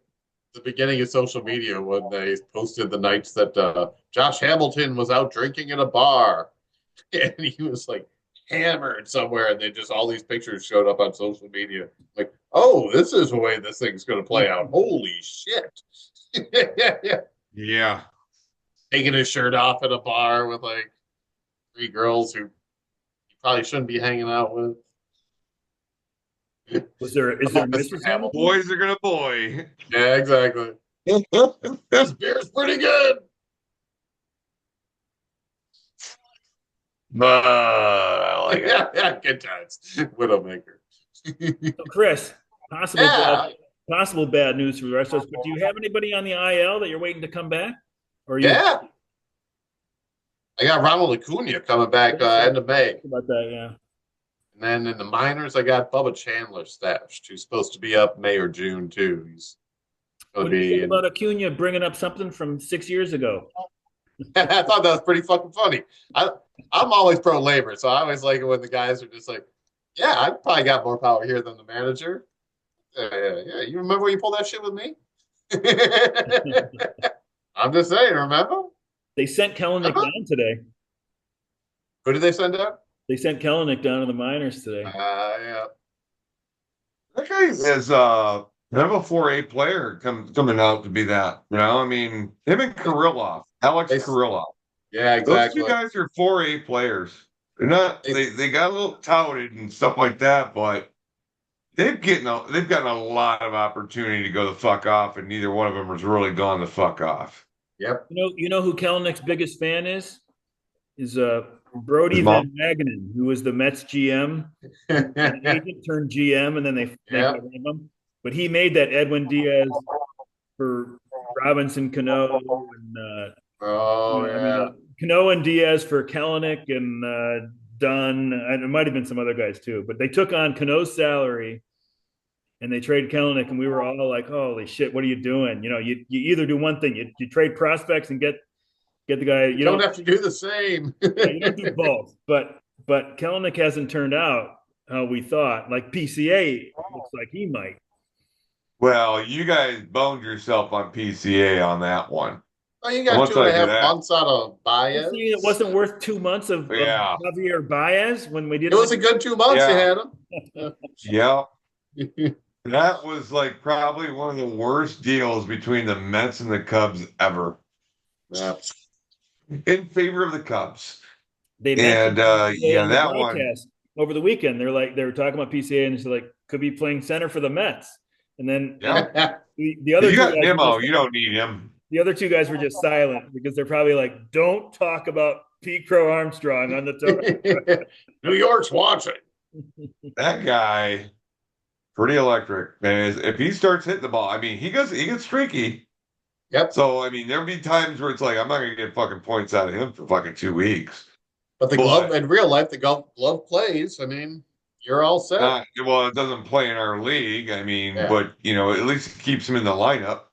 the beginning of social media when they posted the nights that Josh Hamilton was out drinking in a bar, and he was like hammered somewhere, and they just all these pictures showed up on social media. Like, oh, this is the way this thing's going to play out. Holy shit! Yeah, Yeah. taking his shirt off at a bar with like three girls who you probably shouldn't be hanging out with. Is there Mrs. Hamilton? Boys are gonna boy. Yeah, exactly. This beer's pretty good. But I like it. Yeah, good times. Widowmaker. So Chris, possible Yeah, possible bad news for the rest of us. But do you have anybody on the IL that you're waiting to come back? Or are you yeah. I got Ronald Acuna coming back end of May. about that? Yeah. And then in the minors, I got Bubba Chandler stashed, who's supposed to be up May or June too. He's going What to do you be. think about Acuna bringing up something from 6 years ago? I thought that was pretty fucking funny. I'm always pro labor, so I always like it when the guys are just like, "Yeah, I probably got more power here than the manager." Yeah. You remember when you pulled that shit with me? I'm just saying. Remember? They sent Kellenic down today. Who did they send out? They sent Kellenic down to the minors today. Yeah. That guy is have a 4A player coming out to be that. You know, I mean, him and Kirillov, Alex Kirillov. Yeah, exactly. Those two guys are 4A players. They're not. They got a little touted and stuff like that, but they've gotten a lot of opportunity to go the fuck off, and neither one of them has really gone the fuck off. Yep. You know who Kellenic's biggest fan is? Is Brody His Van mom? Wagenen, who was the Mets GM. An agent turned GM, and then they Yep. got rid of him. But he made that Edwin Diaz for Robinson Cano and Oh yeah. Cano and Diaz for Kellenic and Dunn, and it might have been some other guys too. But they took on Cano's salary, and they traded Kellenic, and we were all like, "Holy shit, what are you doing?" You know, you either do one thing, you trade prospects and get the guy. You don't have to do the same. You don't do both. But Kellenic hasn't turned out how we thought. Like PCA looks like he might. Well, you guys boned yourself on PCA on that one. Oh, you got Once two and I a do half that- months out of Baez. It wasn't worth 2 months of Yeah. Javier Baez when we did. It was a good 2 months you had him. Yeah. That was like probably one of the worst deals between the Mets and the Cubs ever. Yeah. In favor of the Cubs. They And PCA on the that one. broadcast over the weekend. They were talking about PCA and it's like could be playing center for the Mets. And then Yeah. the other You two got guys Nimmo. You don't need him. the other two guys were just silent because they're probably like, don't talk about Pete Crow Armstrong on the tour. New York's watching. That guy, pretty electric, man. If he starts hitting the ball, I mean, he gets streaky. Yep. So I mean, there'll be times where it's like, I'm not gonna get fucking points out of him for fucking 2 weeks. But the glove in real life, the glove plays. I mean, you're all set. Well, it doesn't play in our league. I mean, Yeah. but at least it keeps him in the lineup.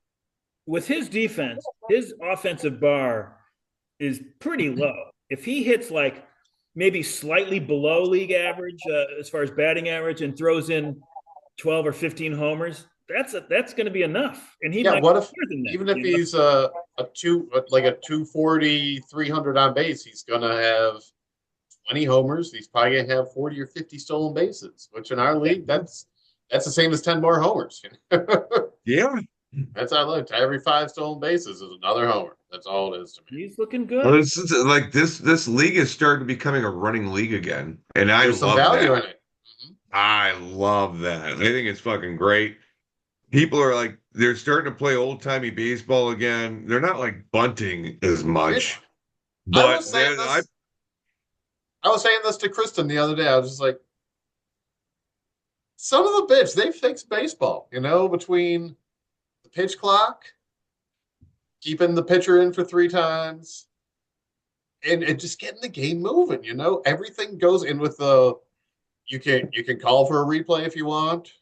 With his defense, his offensive bar is pretty low. If he hits like maybe slightly below league average as far as batting average and throws in 12 or 15 homers, that's going to be enough. And he might what if more than that, even if he's a 240, 300 on base, he's gonna have 20 homers. He's probably gonna have 40 or 50 stolen bases, which in our league, that's the same as 10 more homers. Yeah. That's how I look. Every 5 stolen bases is another homer. That's all it is to me. he's looking good. Well, this is like this league is starting to becoming a running league again, and I There's some love value that. in it. I love that. I think it's fucking great. People are like, they're starting to play old timey baseball again. They're not like bunting as much, I but was saying this to Kristen the other day. I was just like, son of a bitch, they fixed baseball, between the pitch clock, keeping the pitcher in for 3 times, and just getting the game moving, everything goes in with the you can call for a replay if you want.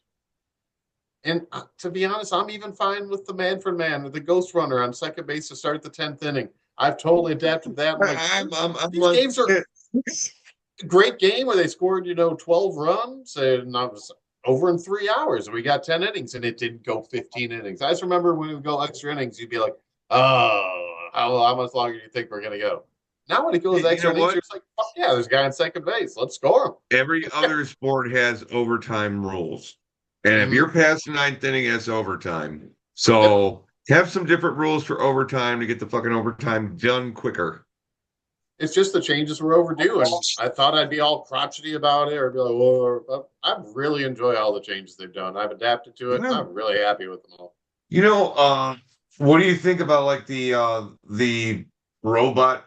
And to be honest, I'm even fine with the man for man, with the ghost runner on second base to start the 10th inning. I've totally adapted that. These games are a great game where they scored, 12 runs, and I was over in 3 hours, and we got 10 innings, and it didn't go 15 innings. I just remember when we would go extra innings, you'd be like, oh, how much longer do you think we're going to go? Now when it goes You extra know innings, what? you're just like, fuck yeah, there's a guy in second base. Let's score him. Every other sport has overtime rules. And if Mhm. you're past the ninth inning, it's overtime. Yep. So have some different rules for overtime to get the fucking overtime done quicker. It's just the changes were overdue, and I thought I'd be all crotchety about it or be like, "Whoa," but I really enjoy all the changes they've done. I've adapted to it. Yeah. I'm really happy with them all. You know, what do you think about like the robot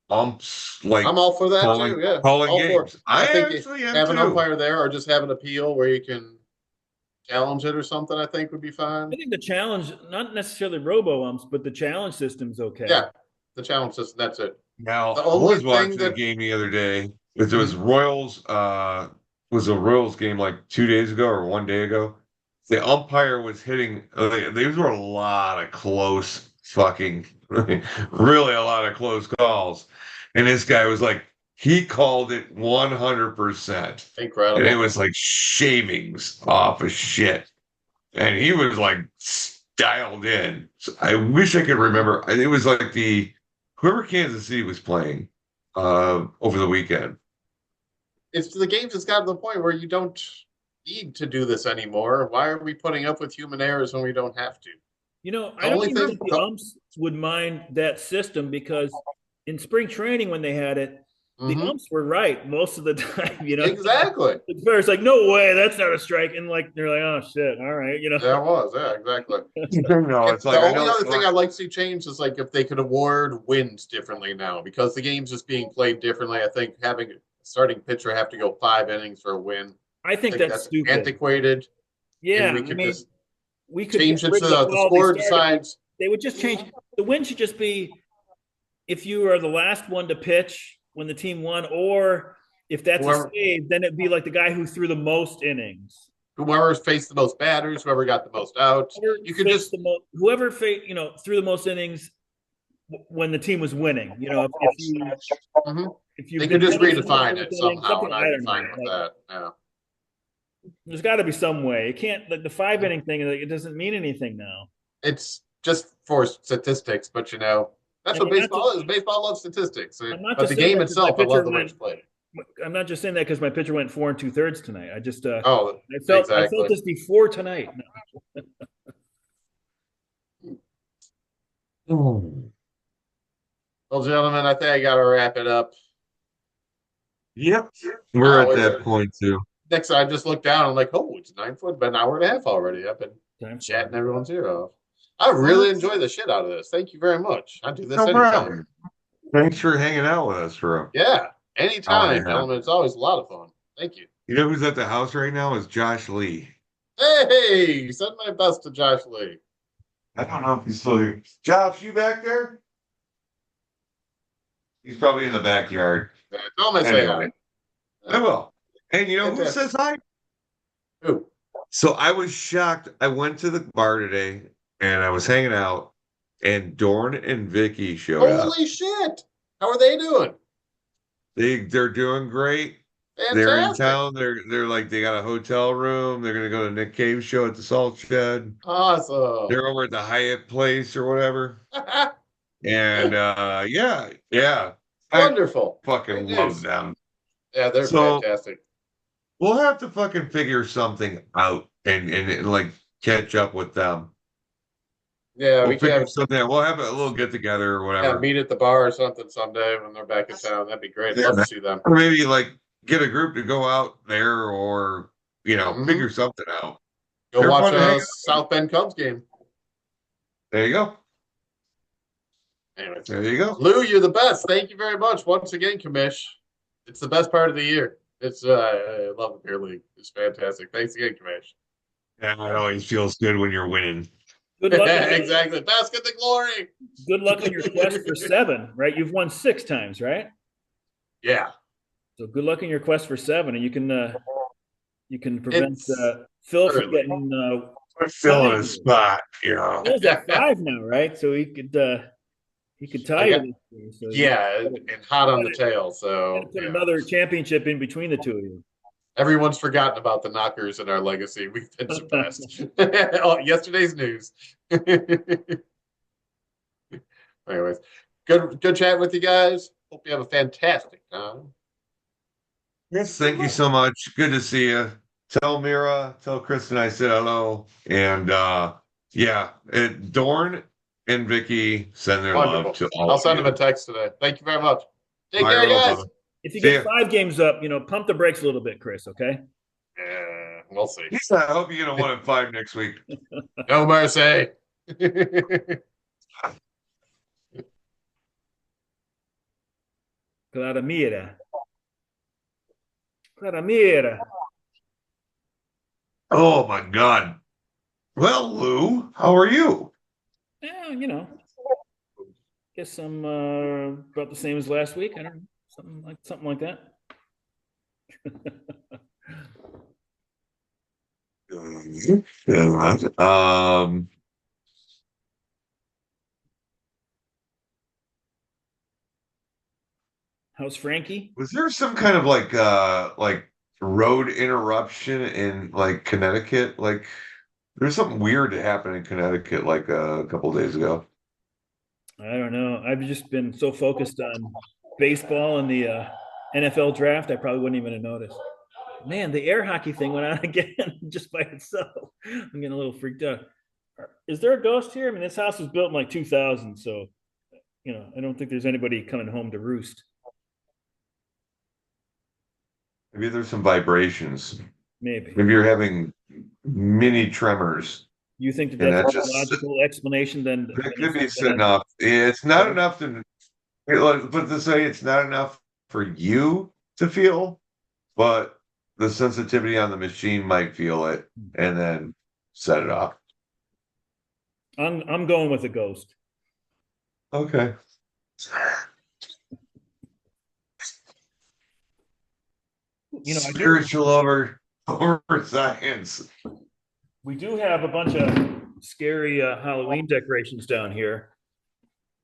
umps like I'm all for that calling too. Yeah, calling all for it. games? I I think you actually am have an too. umpire there, or just have an appeal where you can challenge it or something. I think would be I fine. think the challenge, not necessarily robo umps, but the challenge system's okay. Yeah, the challenge system. That's it. Now, The I only was thing watching a that game the other day. It was Mhm. Royals, was a Royals game like 2 days ago or one day ago. The umpire was hitting, these were a lot of close fucking, really a lot of close calls. And this guy was like, he called it 100%. And it incredible. was like shavings off of shit. And he was like dialed in. So I wish I could remember. It was like whoever Kansas City was playing over the weekend. It's the games has gotten to the point where you don't need to do this anymore. Why are we putting up with human errors when we don't have to? The I don't only even thing, think the umps would mind that system because in spring training when they had it, the Mhm. umps were right most of the time. Exactly. The player's like, no way, that's not a strike, and like they're like, oh shit, all right. That was, yeah, exactly. No, And it's the like I only know. other thing I'd like to see changed is like if they could award wins differently now because the game's just being played differently. I think having a starting pitcher have to go 5 innings for a win, I I think think that's that's stupid. antiquated, and Yeah, we I could mean, just we could get change it rid so of the that the quality score starting. decides. They would just change. The win should just be if you are the last one to pitch when the team won, or if that's a Whoever save, then it'd be like the guy who threw the most innings. whoever's faced the most batters, whoever got the most outs, you could just Whoever threw the most innings when the team was winning. mhm. If you've They could been just punished in the redefine fourth it inning, somehow, something and I I'd be don't fine know. with Like that. Yeah. there's got to be some way. It can't like the 5 inning thing. Like, it doesn't mean anything now. It's just for statistics, but that's And what baseball is. Baseball loves statistics, I'm not but just the saying game that because my itself, I love pitcher the way went. it's played. I'm not just saying that because my pitcher went 4 2/3 tonight. Oh, I felt exactly. this before tonight. Hmm. Well, gentlemen, I think I got to wrap it up. Yep, I we're at always that point too. next I just look down. I'm like, oh, it's 9 foot, but an hour and a half already. I've been Time flies. chatting everyone's ear off. I really enjoy the shit out of this. Thank you very much. I do this No anytime. problem. Thanks for hanging out with us for an Yeah, hour and anytime, a half. gentlemen. It's always a lot of fun. Thank you. You know who's at the house right now is Josh Lee. Hey, send my best to Josh Lee. I don't know if he's still here. Josh, you back there? He's probably in the backyard. Tell him I say hi. Anyway, I will. And you know who Fantastic. says hi? Who? So I was shocked. I went to the bar today and I was hanging out, and Dorn and Vicky showed up. Holy shit! How are they doing? They're doing great. They're in Fantastic. town. They're like they got a hotel room. They're gonna go to Nick Cave's show at the Salt Shed. Awesome. They're over at the Hyatt place or whatever. And yeah. I Wonderful. fucking Great love news. them. Yeah, they're So fantastic. we'll have to fucking figure something out and like catch up with them. Yeah, We'll we can figure have something out. We'll have a little get together or whatever. meet at the bar or something someday when they're back in town. That'd be great. Yeah, Love to see them. or maybe like get a group to go out there or Mhm. figure something out. Go They're watch fun to hang a out. South Bend Cubs game. There you go. Anyways, There you go. Lou, you're the best. Thank you very much once again, Commish. It's the best part of the year. It's I love the beer league. It's fantastic. Thanks again, Commish. Yeah, it always feels good when you're winning. Good luck. Exactly. Basket the glory. Good luck on your quest for 7. Right, you've won 6 times, right? Yeah. So good luck in your quest for 7, and you can prevent Phil from early. getting. I'm filling a spot, you know. Phil's at 5 now, right? So he could tie you this year. So Yeah, and hot on the tail. So put another championship in between the two of you. everyone's forgotten about the knockers in our legacy. We've been surpassed. Oh, yesterday's news. Anyways, good chat with you guys. Hope you have a fantastic time. Yes, thank you so much. Good to see you. Tell Mira, tell Kristen I said hello. And yeah, Dorn and Vicky send their love Wonderful. to all I'll of send him a you. text today. Thank you very much. Take All right, care, well, guys. brother. If you See get ya. 5 games up, pump the brakes a little bit, Chris. Okay. Yeah, we'll see. I hope you get a 1-5 next week. No mercy. Clara Mira. Clara Mira. Oh my God. Well, Lou, how are you? Yeah, guess I'm about the same as last week. I don't know, something like that. Um, How's Frankie? was there some kind of like road interruption in like Connecticut? Like there's something weird that happened in Connecticut like a couple of days ago. I don't know. I've just been so focused on baseball and the NFL draft, I probably wouldn't even have noticed. Man, the air hockey thing went on again just by itself. I'm getting a little freaked out. Is there a ghost here? I mean, this house was built in like 2000, so I don't think there's anybody coming home to roost. Maybe there's some vibrations. Maybe. Maybe you're having mini tremors, You think that and that's a that more just logical explanation than that could be than setting off. It's not enough to put it this way. It's not enough for you to feel, but the sensitivity on the machine might feel it and then set it off. I'm going with a ghost. Okay. I do. Spiritual over science. We do have a bunch of scary Halloween decorations down here.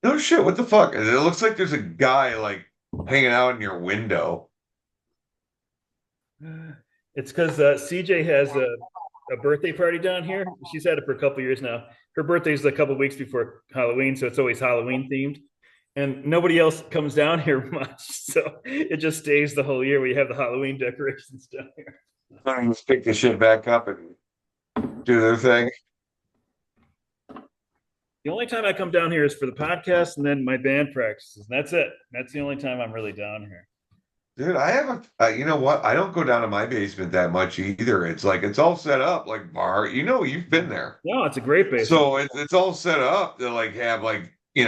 No shit. What the fuck? It looks like there's a guy like hanging out in your window. It's because CJ has a birthday party down here. She's had it for a couple years now. Her birthday is a couple weeks before Halloween, so it's always Halloween themed. And nobody else comes down here much, so it just stays the whole year. We have the Halloween decorations down here. Let's pick the shit back up and do their thing. The only time I come down here is for the podcast and then my band practices. And that's it. That's the only time I'm really down here. Dude, I have you know what? I don't go down to my basement that much either. It's like it's all set up like bar. You've been there. No, it's a great basement. So it's all set up to like have like, a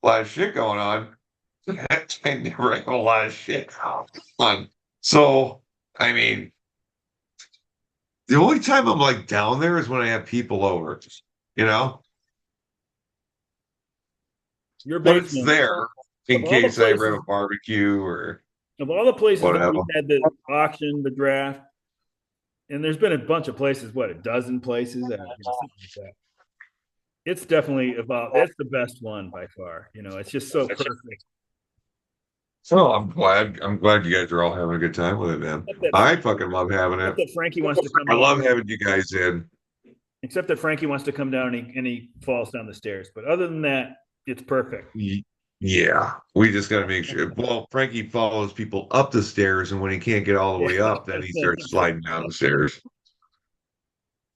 lot of shit going on. I never have a lot of shit going on. So, I mean, the only time I'm like down there is when I have people over, you know? Your But it's basement. there in Of all the case I ever places- have a barbecue or Of all the places where whatever. we had the auction, the draft, and there's been a bunch of places, what, a dozen places, something like that. It's definitely it's the best one by far. It's just so perfect. So I'm glad you guys are all having a good time with it, man. I fucking love having Except it. that Frankie wants to come I love down. having you guys in. Except that Frankie wants to come down and he falls down the stairs. But other than that, it's perfect. Yeah, we just got to make sure. Well, Frankie follows people up the stairs, and when he can't get all the way up, then he starts sliding down the stairs.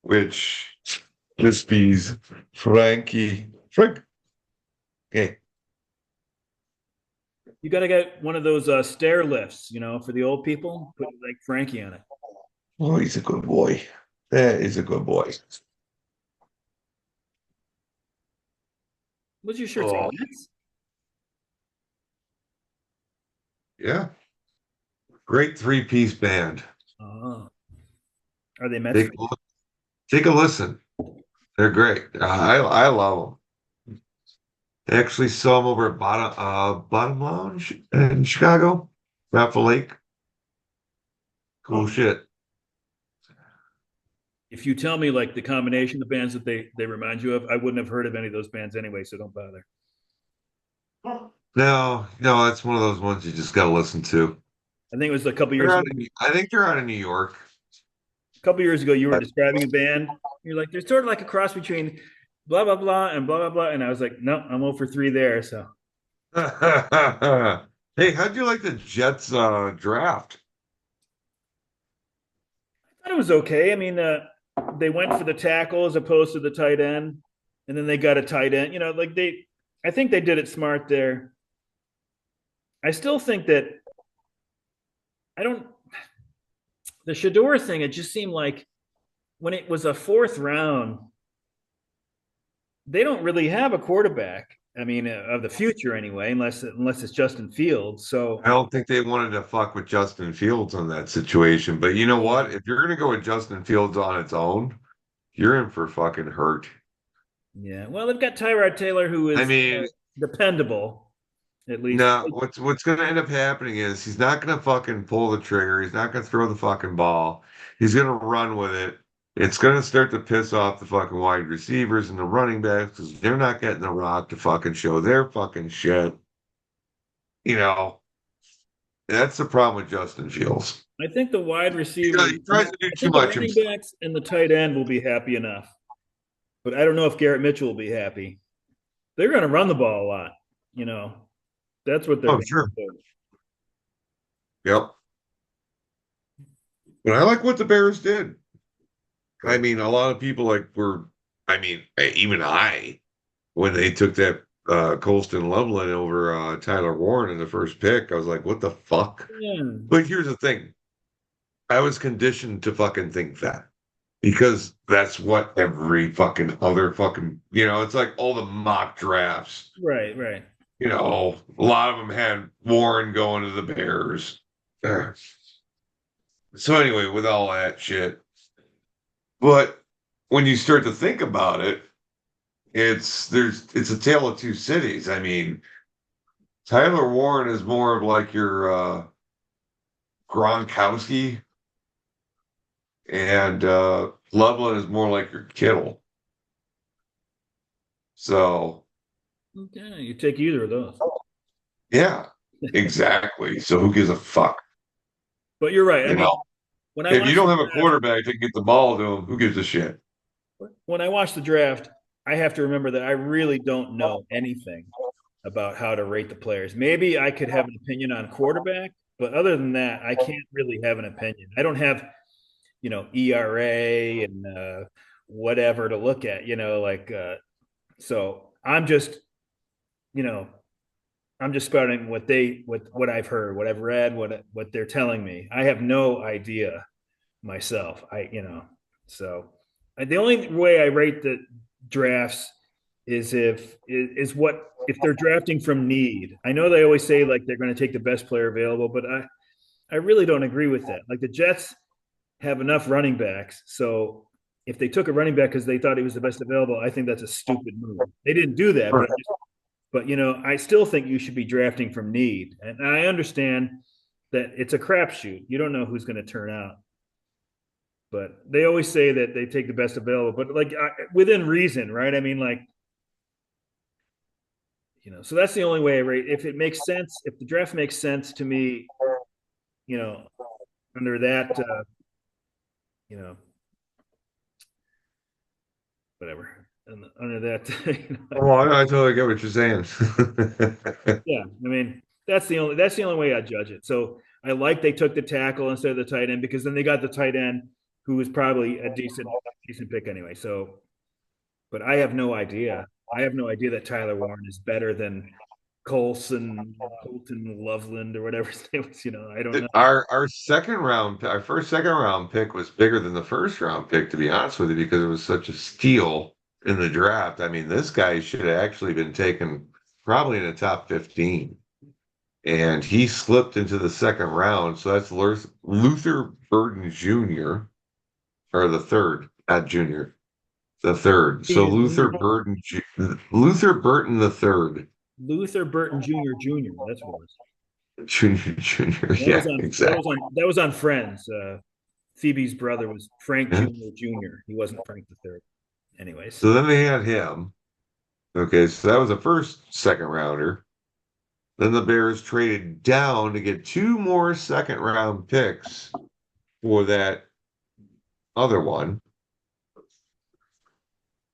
Which this bees Frankie. Frank. Okay. You got to get one of those stair lifts, for the old people. Put like Frankie on it. Oh, he's a good boy. That is a good boy. What's your shirt? Oh. Mets? Yeah. Great three-piece band. Oh. Are they Mets? Take a listen. They're great. I love them. I actually saw them over at Bottom Lounge in Chicago, Raffle Lake. Cool shit. If you tell me like the combination of bands that they remind you of, I wouldn't have heard of any of those bands anyway, so don't bother. No, that's one of those ones you just got to listen to. I think it was a couple years ago. I think they're out of New York. A couple years ago, you were describing a band. You're like, there's sort of like a cross between blah, blah, blah, and blah, blah, blah. And I was like, no, I'm 0 for 3 there. So Hey, how'd you like the Jets draft? I thought it was okay. I mean, they went for the tackle as opposed to the tight end, and then they got a tight end. I think they did it smart there. I still think that I don't the Shador thing. It just seemed like when it was a fourth round, they don't really have a quarterback. I mean, of the future anyway, unless it's Justin Fields. So I don't think they wanted to fuck with Justin Fields on that situation. But you know what? If you're gonna go with Justin Fields on its own, you're in for fucking hurt. yeah, well, they've got Tyrod Taylor, who I is mean, dependable at least. no, what's gonna end up happening is he's not gonna fucking pull the trigger. He's not gonna throw the fucking ball. He's gonna run with it. It's gonna start to piss off the fucking wide receivers and the running backs because they're not getting the rock to fucking show their fucking shit. You know, that's the problem with Justin Fields. I think the wide receivers, He tries to do I too think the much running himself. backs and the tight end will be happy enough. But I don't know if Garrett Mitchell will be happy. They're going to run the ball a lot. You know, that's what they're Oh, going sure. to do. Yep. But I like what the Bears did. I Good. mean, a lot of people I mean, even when they took that Colston Loveland over Tyler Warren in the first pick, I was like, what the fuck? Yeah. But here's the thing. I was conditioned to fucking think that because that's what every fucking other fucking, it's like all the mock drafts, Right, right. a lot of them had Warren going to the Bears. So anyway, with all that shit, but when you start to think about it, it's a tale of two cities. I mean, Tyler Warren is more of like your Gronkowski, and Loveland is more like your Kittle. So Okay, you take either of those. yeah, exactly. So who gives a fuck? But you're right. I You mean, know, when I if you watch the don't have a draft, quarterback that can get the ball to him, who gives a shit? when I watch the draft, I have to remember that I really don't know anything about how to rate the players. Maybe I could have an opinion on quarterback, but other than that, I can't really have an opinion. I don't have, ERA and whatever to look at, so you know, I'm just spouting what I've heard, what I've read, what they're telling me. I have no idea myself. So the only way I rate the drafts is what if they're drafting from need. I know they always say like they're going to take the best player available, but I really don't agree with that. Like the Jets have enough running backs, so if they took a running back because they thought he was the best available, I think that's a stupid move. They didn't do that, Sure. but I still think you should be drafting from need, and I understand that it's a crapshoot. You don't know who's going to turn out, but they always say that they take the best available, but like within reason, right? I mean, like so that's the only way I rate. If it makes sense, if the draft makes sense to me, you know, under that, you know, whatever, and under that, Oh, I totally get what you're saying. yeah. I mean, that's the only way I judge it. So I like they took the tackle instead of the tight end because then they got the tight end who was probably a decent pick anyway. So, but I have no idea. I have no idea that Tyler Warren is better than Colton Loveland or whatever his name was. I don't know. Our first second round pick was bigger than the first round pick, to be honest with you, because it was such a steal in the draft. I mean, this guy should have actually been taken probably in the top 15. And he slipped into the second round. So that's Luther Burden Jr. or the third, not junior, the third. So Luther Burton the third. Luther Burton Jr. That's what it was. Junior. That was Yeah, on that was exactly. on that was on Friends. Phoebe's brother was Frank Yeah. Jr. Jr. He wasn't Frank the third. Anyways, So then they had him. Okay, so that was a first second rounder. Then the Bears traded down to get two more second round picks for that other one.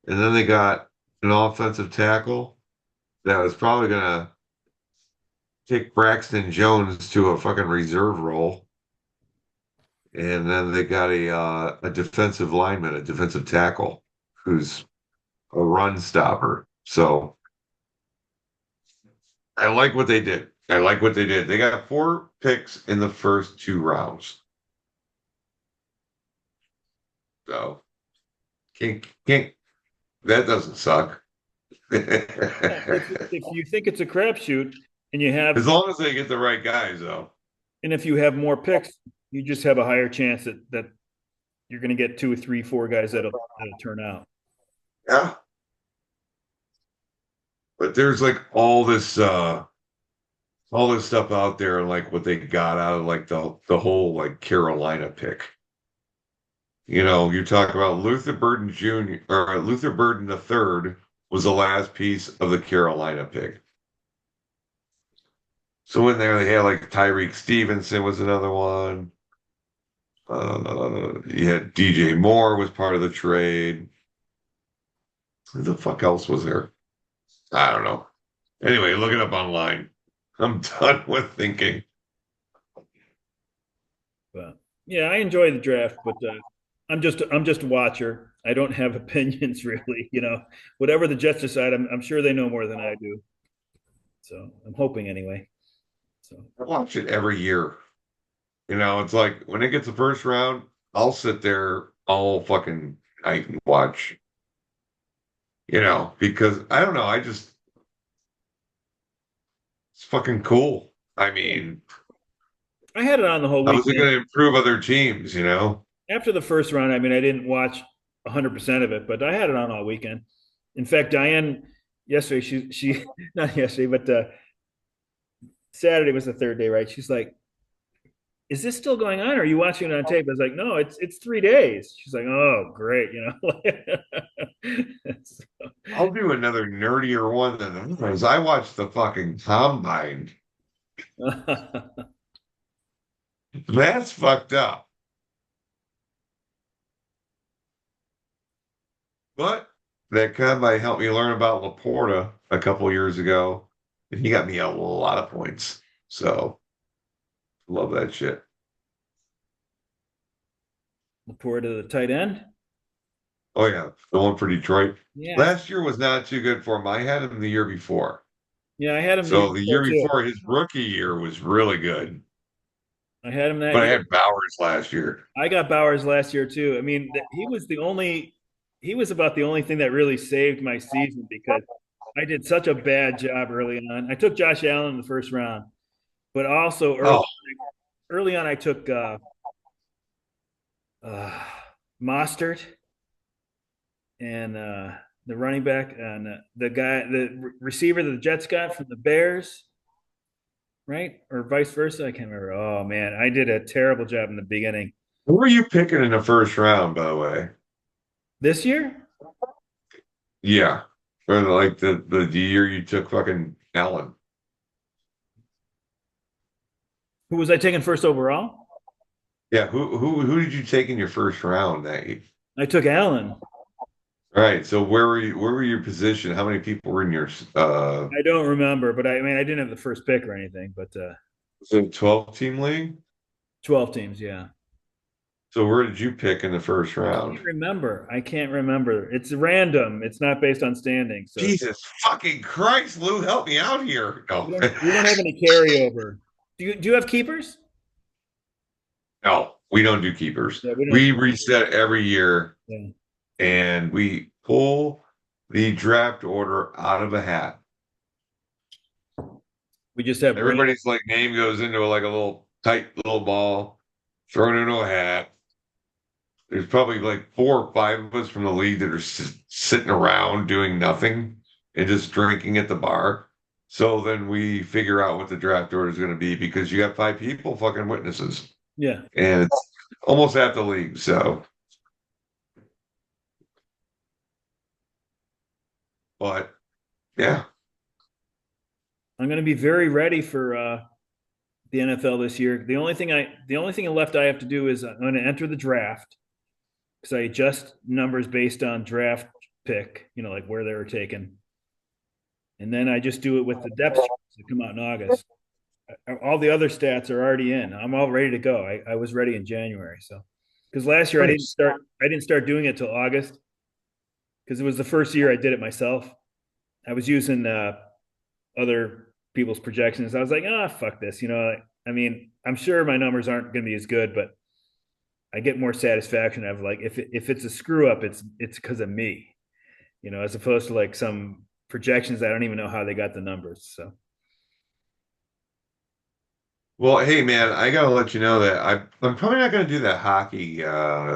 And then they got an offensive tackle that was probably going to kicked Braxton Jones to a fucking reserve role. And then they got a defensive lineman, a defensive tackle, who's a run stopper. So I like what they did. I like what they did. They got 4 picks in the first 2 rounds. So can't that doesn't suck. If you think it's a crapshoot and you have, As long as they get the right guys, though. and if you have more picks, you just have a higher chance that you're going to get 2 or 3, 4 guys that'll turn out. Yeah. But there's like all this stuff out there, like what they got out of like the whole like Carolina pick. You know, you talk about Luther Burden Jr. or Luther Burden the third was the last piece of the Carolina pick. So in there they had like Tyreek Stevenson was another one. You had DJ Moore was part of the trade. Who the fuck else was there? I don't know. Anyway, look it up online. I'm done with thinking. But yeah, I enjoy the draft, but I'm just a watcher. I don't have opinions really. Whatever the Jets decide, I'm sure they know more than I do. So I'm hoping anyway. So I watch it every year. You know, it's like when it gets the first round, I'll sit there all fucking night and watch. You know, because I don't know, it's fucking cool. I mean, I had it on the whole how is it weekend. going to improve other teams? You know, After the first round, I mean, I didn't watch 100% of it, but I had it on all weekend. In fact, Diane yesterday, she not yesterday, but Saturday was the third day, right? She's like, "Is this still going on? Or are you watching it on tape?" I was like, "No, it's 3 days." She's like, "Oh, great," So, I'll do another nerdier one than others. I watched the fucking combine. That's fucked up. But that combine helped me learn about Laporta a couple years ago, and he got me a lot of points. So love that shit. Report to the tight end. Oh yeah, the one for Detroit. Yeah, Last year was not too good for him. I had him the year before. yeah, I had him the year So the before year too. before his rookie year was really good. I had him that But I year. had Bowers last year. I got Bowers last year too. I mean, he was about the only thing that really saved my season because I did such a bad job early on. I took Josh Allen in the first round, but also Oh, early on I took uh, Mostert and the running back and the receiver that the Jets got from the Bears, right? Or vice versa. I can't remember. Oh man, I did a terrible job in the beginning. who were you picking in the first round, by the way? This year, Yeah. Or like the year you took fucking Allen. who was I taking first overall? Yeah, who did you take in your first round that year? I took Allen. All right, so where were your position? How many people were in your I don't remember, but I mean, I didn't have the first pick or anything, but was it a 12-team league? 12 teams, yeah. So where did you pick in the first round? I can't remember. It's random. It's not based on standing. So Jesus fucking Christ, Lou, help me out here. No. we don't have any carryover. Do you have keepers? No, we don't do keepers. Yeah, we don't. We reset every year Yeah. and we pull the draft order out of a hat. We just have Everybody's like name goes into like a little tight little ball, thrown into a hat. There's probably like 4 or 5 of us from the league that are sitting around doing nothing and just drinking at the bar. So then we figure out what the draft order is going to be because you got 5 people fucking witnesses. Yeah. And it's almost half the league. So, but yeah, I'm going to be very ready for the NFL this year. The only thing left I have to do is I'm going to enter the draft because I adjust numbers based on draft pick, like where they were taken. And then I just do it with the depth charts that come out in August. all the other stats are already in. I'm all ready to go. I was ready in January. So, because last year Nice. I didn't start doing it till August because it was the first year I did it myself. I was using other people's projections. I was like, ah, oh, fuck this. I mean, I'm sure my numbers aren't going to be as good, but I get more satisfaction of like if it's a screw up, it's because of me, as opposed to like some projections I don't even know how they got the numbers. So Well, hey man, I gotta let you know that I'm probably not gonna do that hockey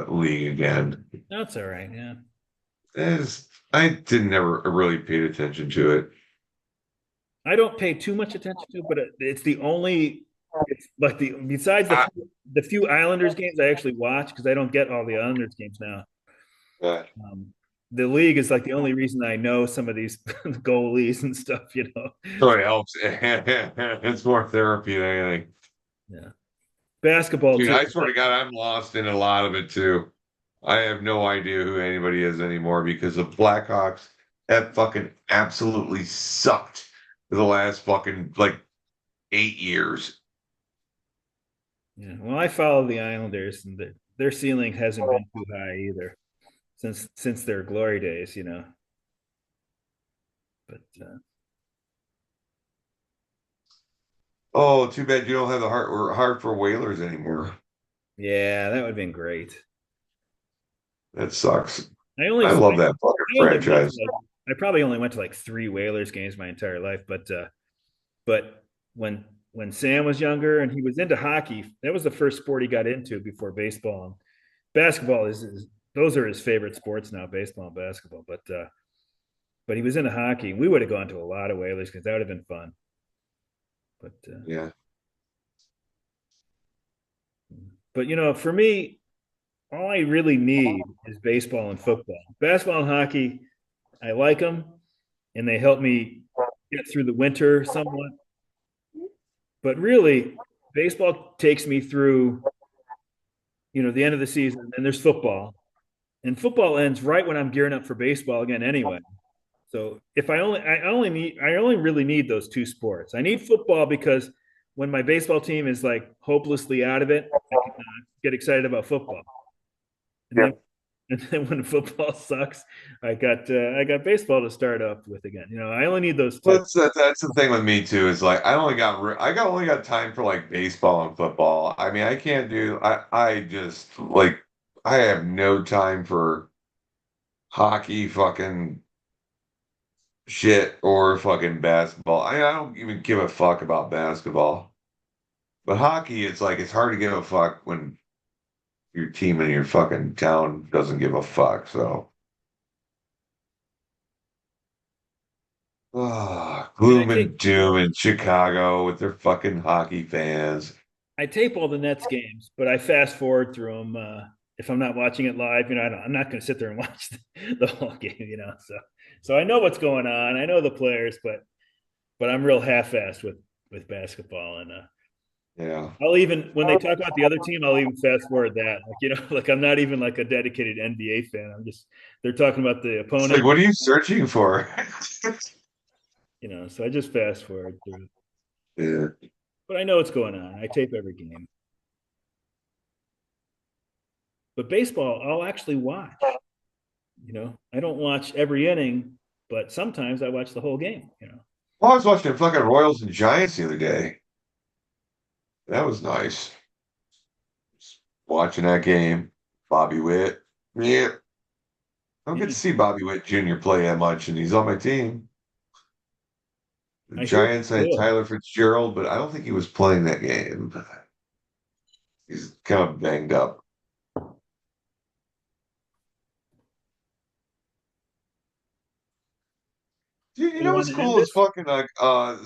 league again. that's all right. Yeah, I didn't ever really paid attention to it. I don't pay too much attention to, but it's the only. It's like the besides I, the few Islanders games I actually watch because I don't get all the Islanders games now. uh, Um, the league is like the only reason I know some of these goalies and stuff. so it helps. It's more therapy than anything. Yeah, basketball Dude, too. I swear to God, I'm lost in a lot of it too. I have no idea who anybody is anymore because the Blackhawks have fucking absolutely sucked for the last fucking like 8 years. Yeah, well, I follow the Islanders, and their ceiling hasn't been too high either since their glory days. But Oh, too bad you don't have the heart for Whalers anymore. yeah, that would have been great. That sucks. I only I love that fucking I only went to franchise. like I probably only went to like three Whalers games my entire life, but when Sam was younger and he was into hockey, that was the first sport he got into before baseball. And basketball is those are his favorite sports now, baseball and basketball. But he was into hockey. We would have gone to a lot of Whalers because that would have been fun. But Yeah. for me, all I really need is baseball and football. Basketball and hockey, I like them, and they help me get through the winter somewhat. But really, baseball takes me through, the end of the season, and there's football, and football ends right when I'm gearing up for baseball again, anyway. So if I only really need those two sports. I need football because when my baseball team is like hopelessly out of it, I can get excited about football. And Yeah. then and then when football sucks, I got baseball to start up with again. I only need those Well, two. that's the thing with me too. Is like I only got time for like baseball and football. I mean, I can't do. I just like I have no time for hockey, fucking shit, or fucking basketball. I don't even give a fuck about basketball. But hockey, it's like it's hard to give a fuck when your team in your fucking town doesn't give a fuck. So, I mean, gloom and doom in Chicago with their fucking hockey fans. I tape all the Nets games, but I fast forward through them if I'm not watching it live. I'm not going to sit there and watch the whole game. So I know what's going on. I know the players, but I'm real half-assed with basketball, and Yeah. I'll even when they talk about the other team, I'll even fast forward that. Like like I'm not even like a dedicated NBA fan. They're talking about the It's like, opponent. what are you searching for? So I just fast forward through. Yeah. But I know what's going on. I tape every game. But baseball, I'll actually watch. I don't watch every inning, but sometimes I watch the whole game. Well, I was watching fucking Royals and Giants the other day. That was nice. Watching that game. Bobby Witt. Yeah. I don't get Yeah, to see Bobby Witt Jr. play that much, and he's on my team. The I hear Giants he's had good. Tyler Fitzgerald, but I don't think he was playing that game. He's kind of banged up. Dude, you You know want what's to end cool is this? fucking like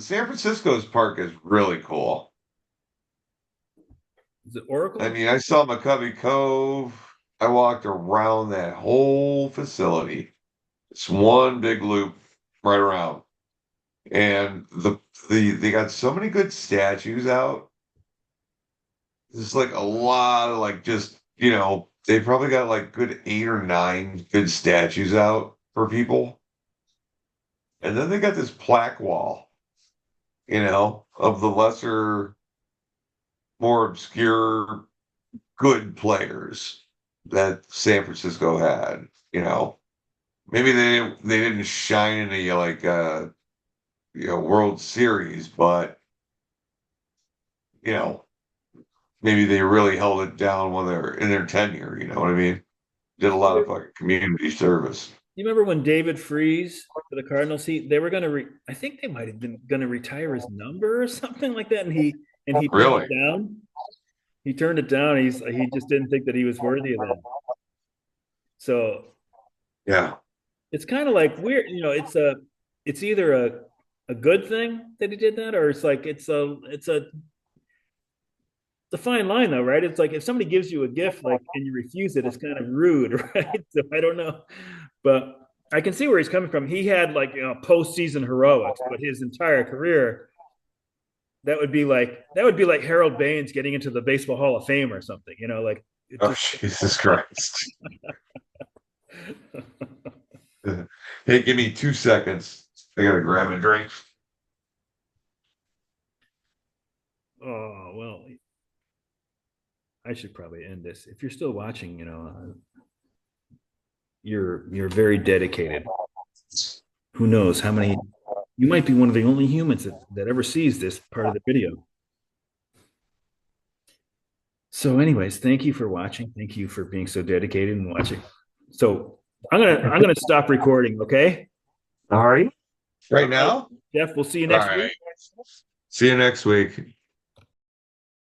San Francisco's park is really cool. Is it I Oracle? mean, I saw McCovey Cove. I walked around that whole facility. It's one big loop right around. And they got so many good statues out. There's like a lot of like just, they probably got like good 8 or 9 good statues out for people. And then they got this plaque wall, you know. of the lesser, more obscure, good players that San Francisco had. You know, maybe they didn't shine in a like World Series, but you know, maybe they really held it down when they're in their tenure. You know what I mean? Did a lot of fucking community service. You remember when David Freese for the Cardinals, they were going to, I think they might have been going to retire his number or something like that, and he turned Really? it down. He turned it down. He just didn't think that he was worthy of that. So Yeah. it's kind of like weird, it's either a good thing that he did that, or it's like it's a fine line though, right? It's like if somebody gives you a gift like and you refuse it, it's kind of rude, right? So I don't know, but I can see where he's coming from. He had like postseason heroics, but his entire career that would be like Harold Baines getting into the Baseball Hall of Fame or something, like it Oh, just. Jesus Christ. Hey, give me 2 seconds. I gotta grab a drink. Oh well, I should probably end this. If you're still watching, you're very dedicated. Who knows how many? You might be one of the only humans that ever sees this part of the video. So, anyways, thank you for watching. Thank you for being so dedicated and watching. So, I'm gonna stop recording. Okay, All right. Right now? Jeff. We'll see you All next week. right. See you next week.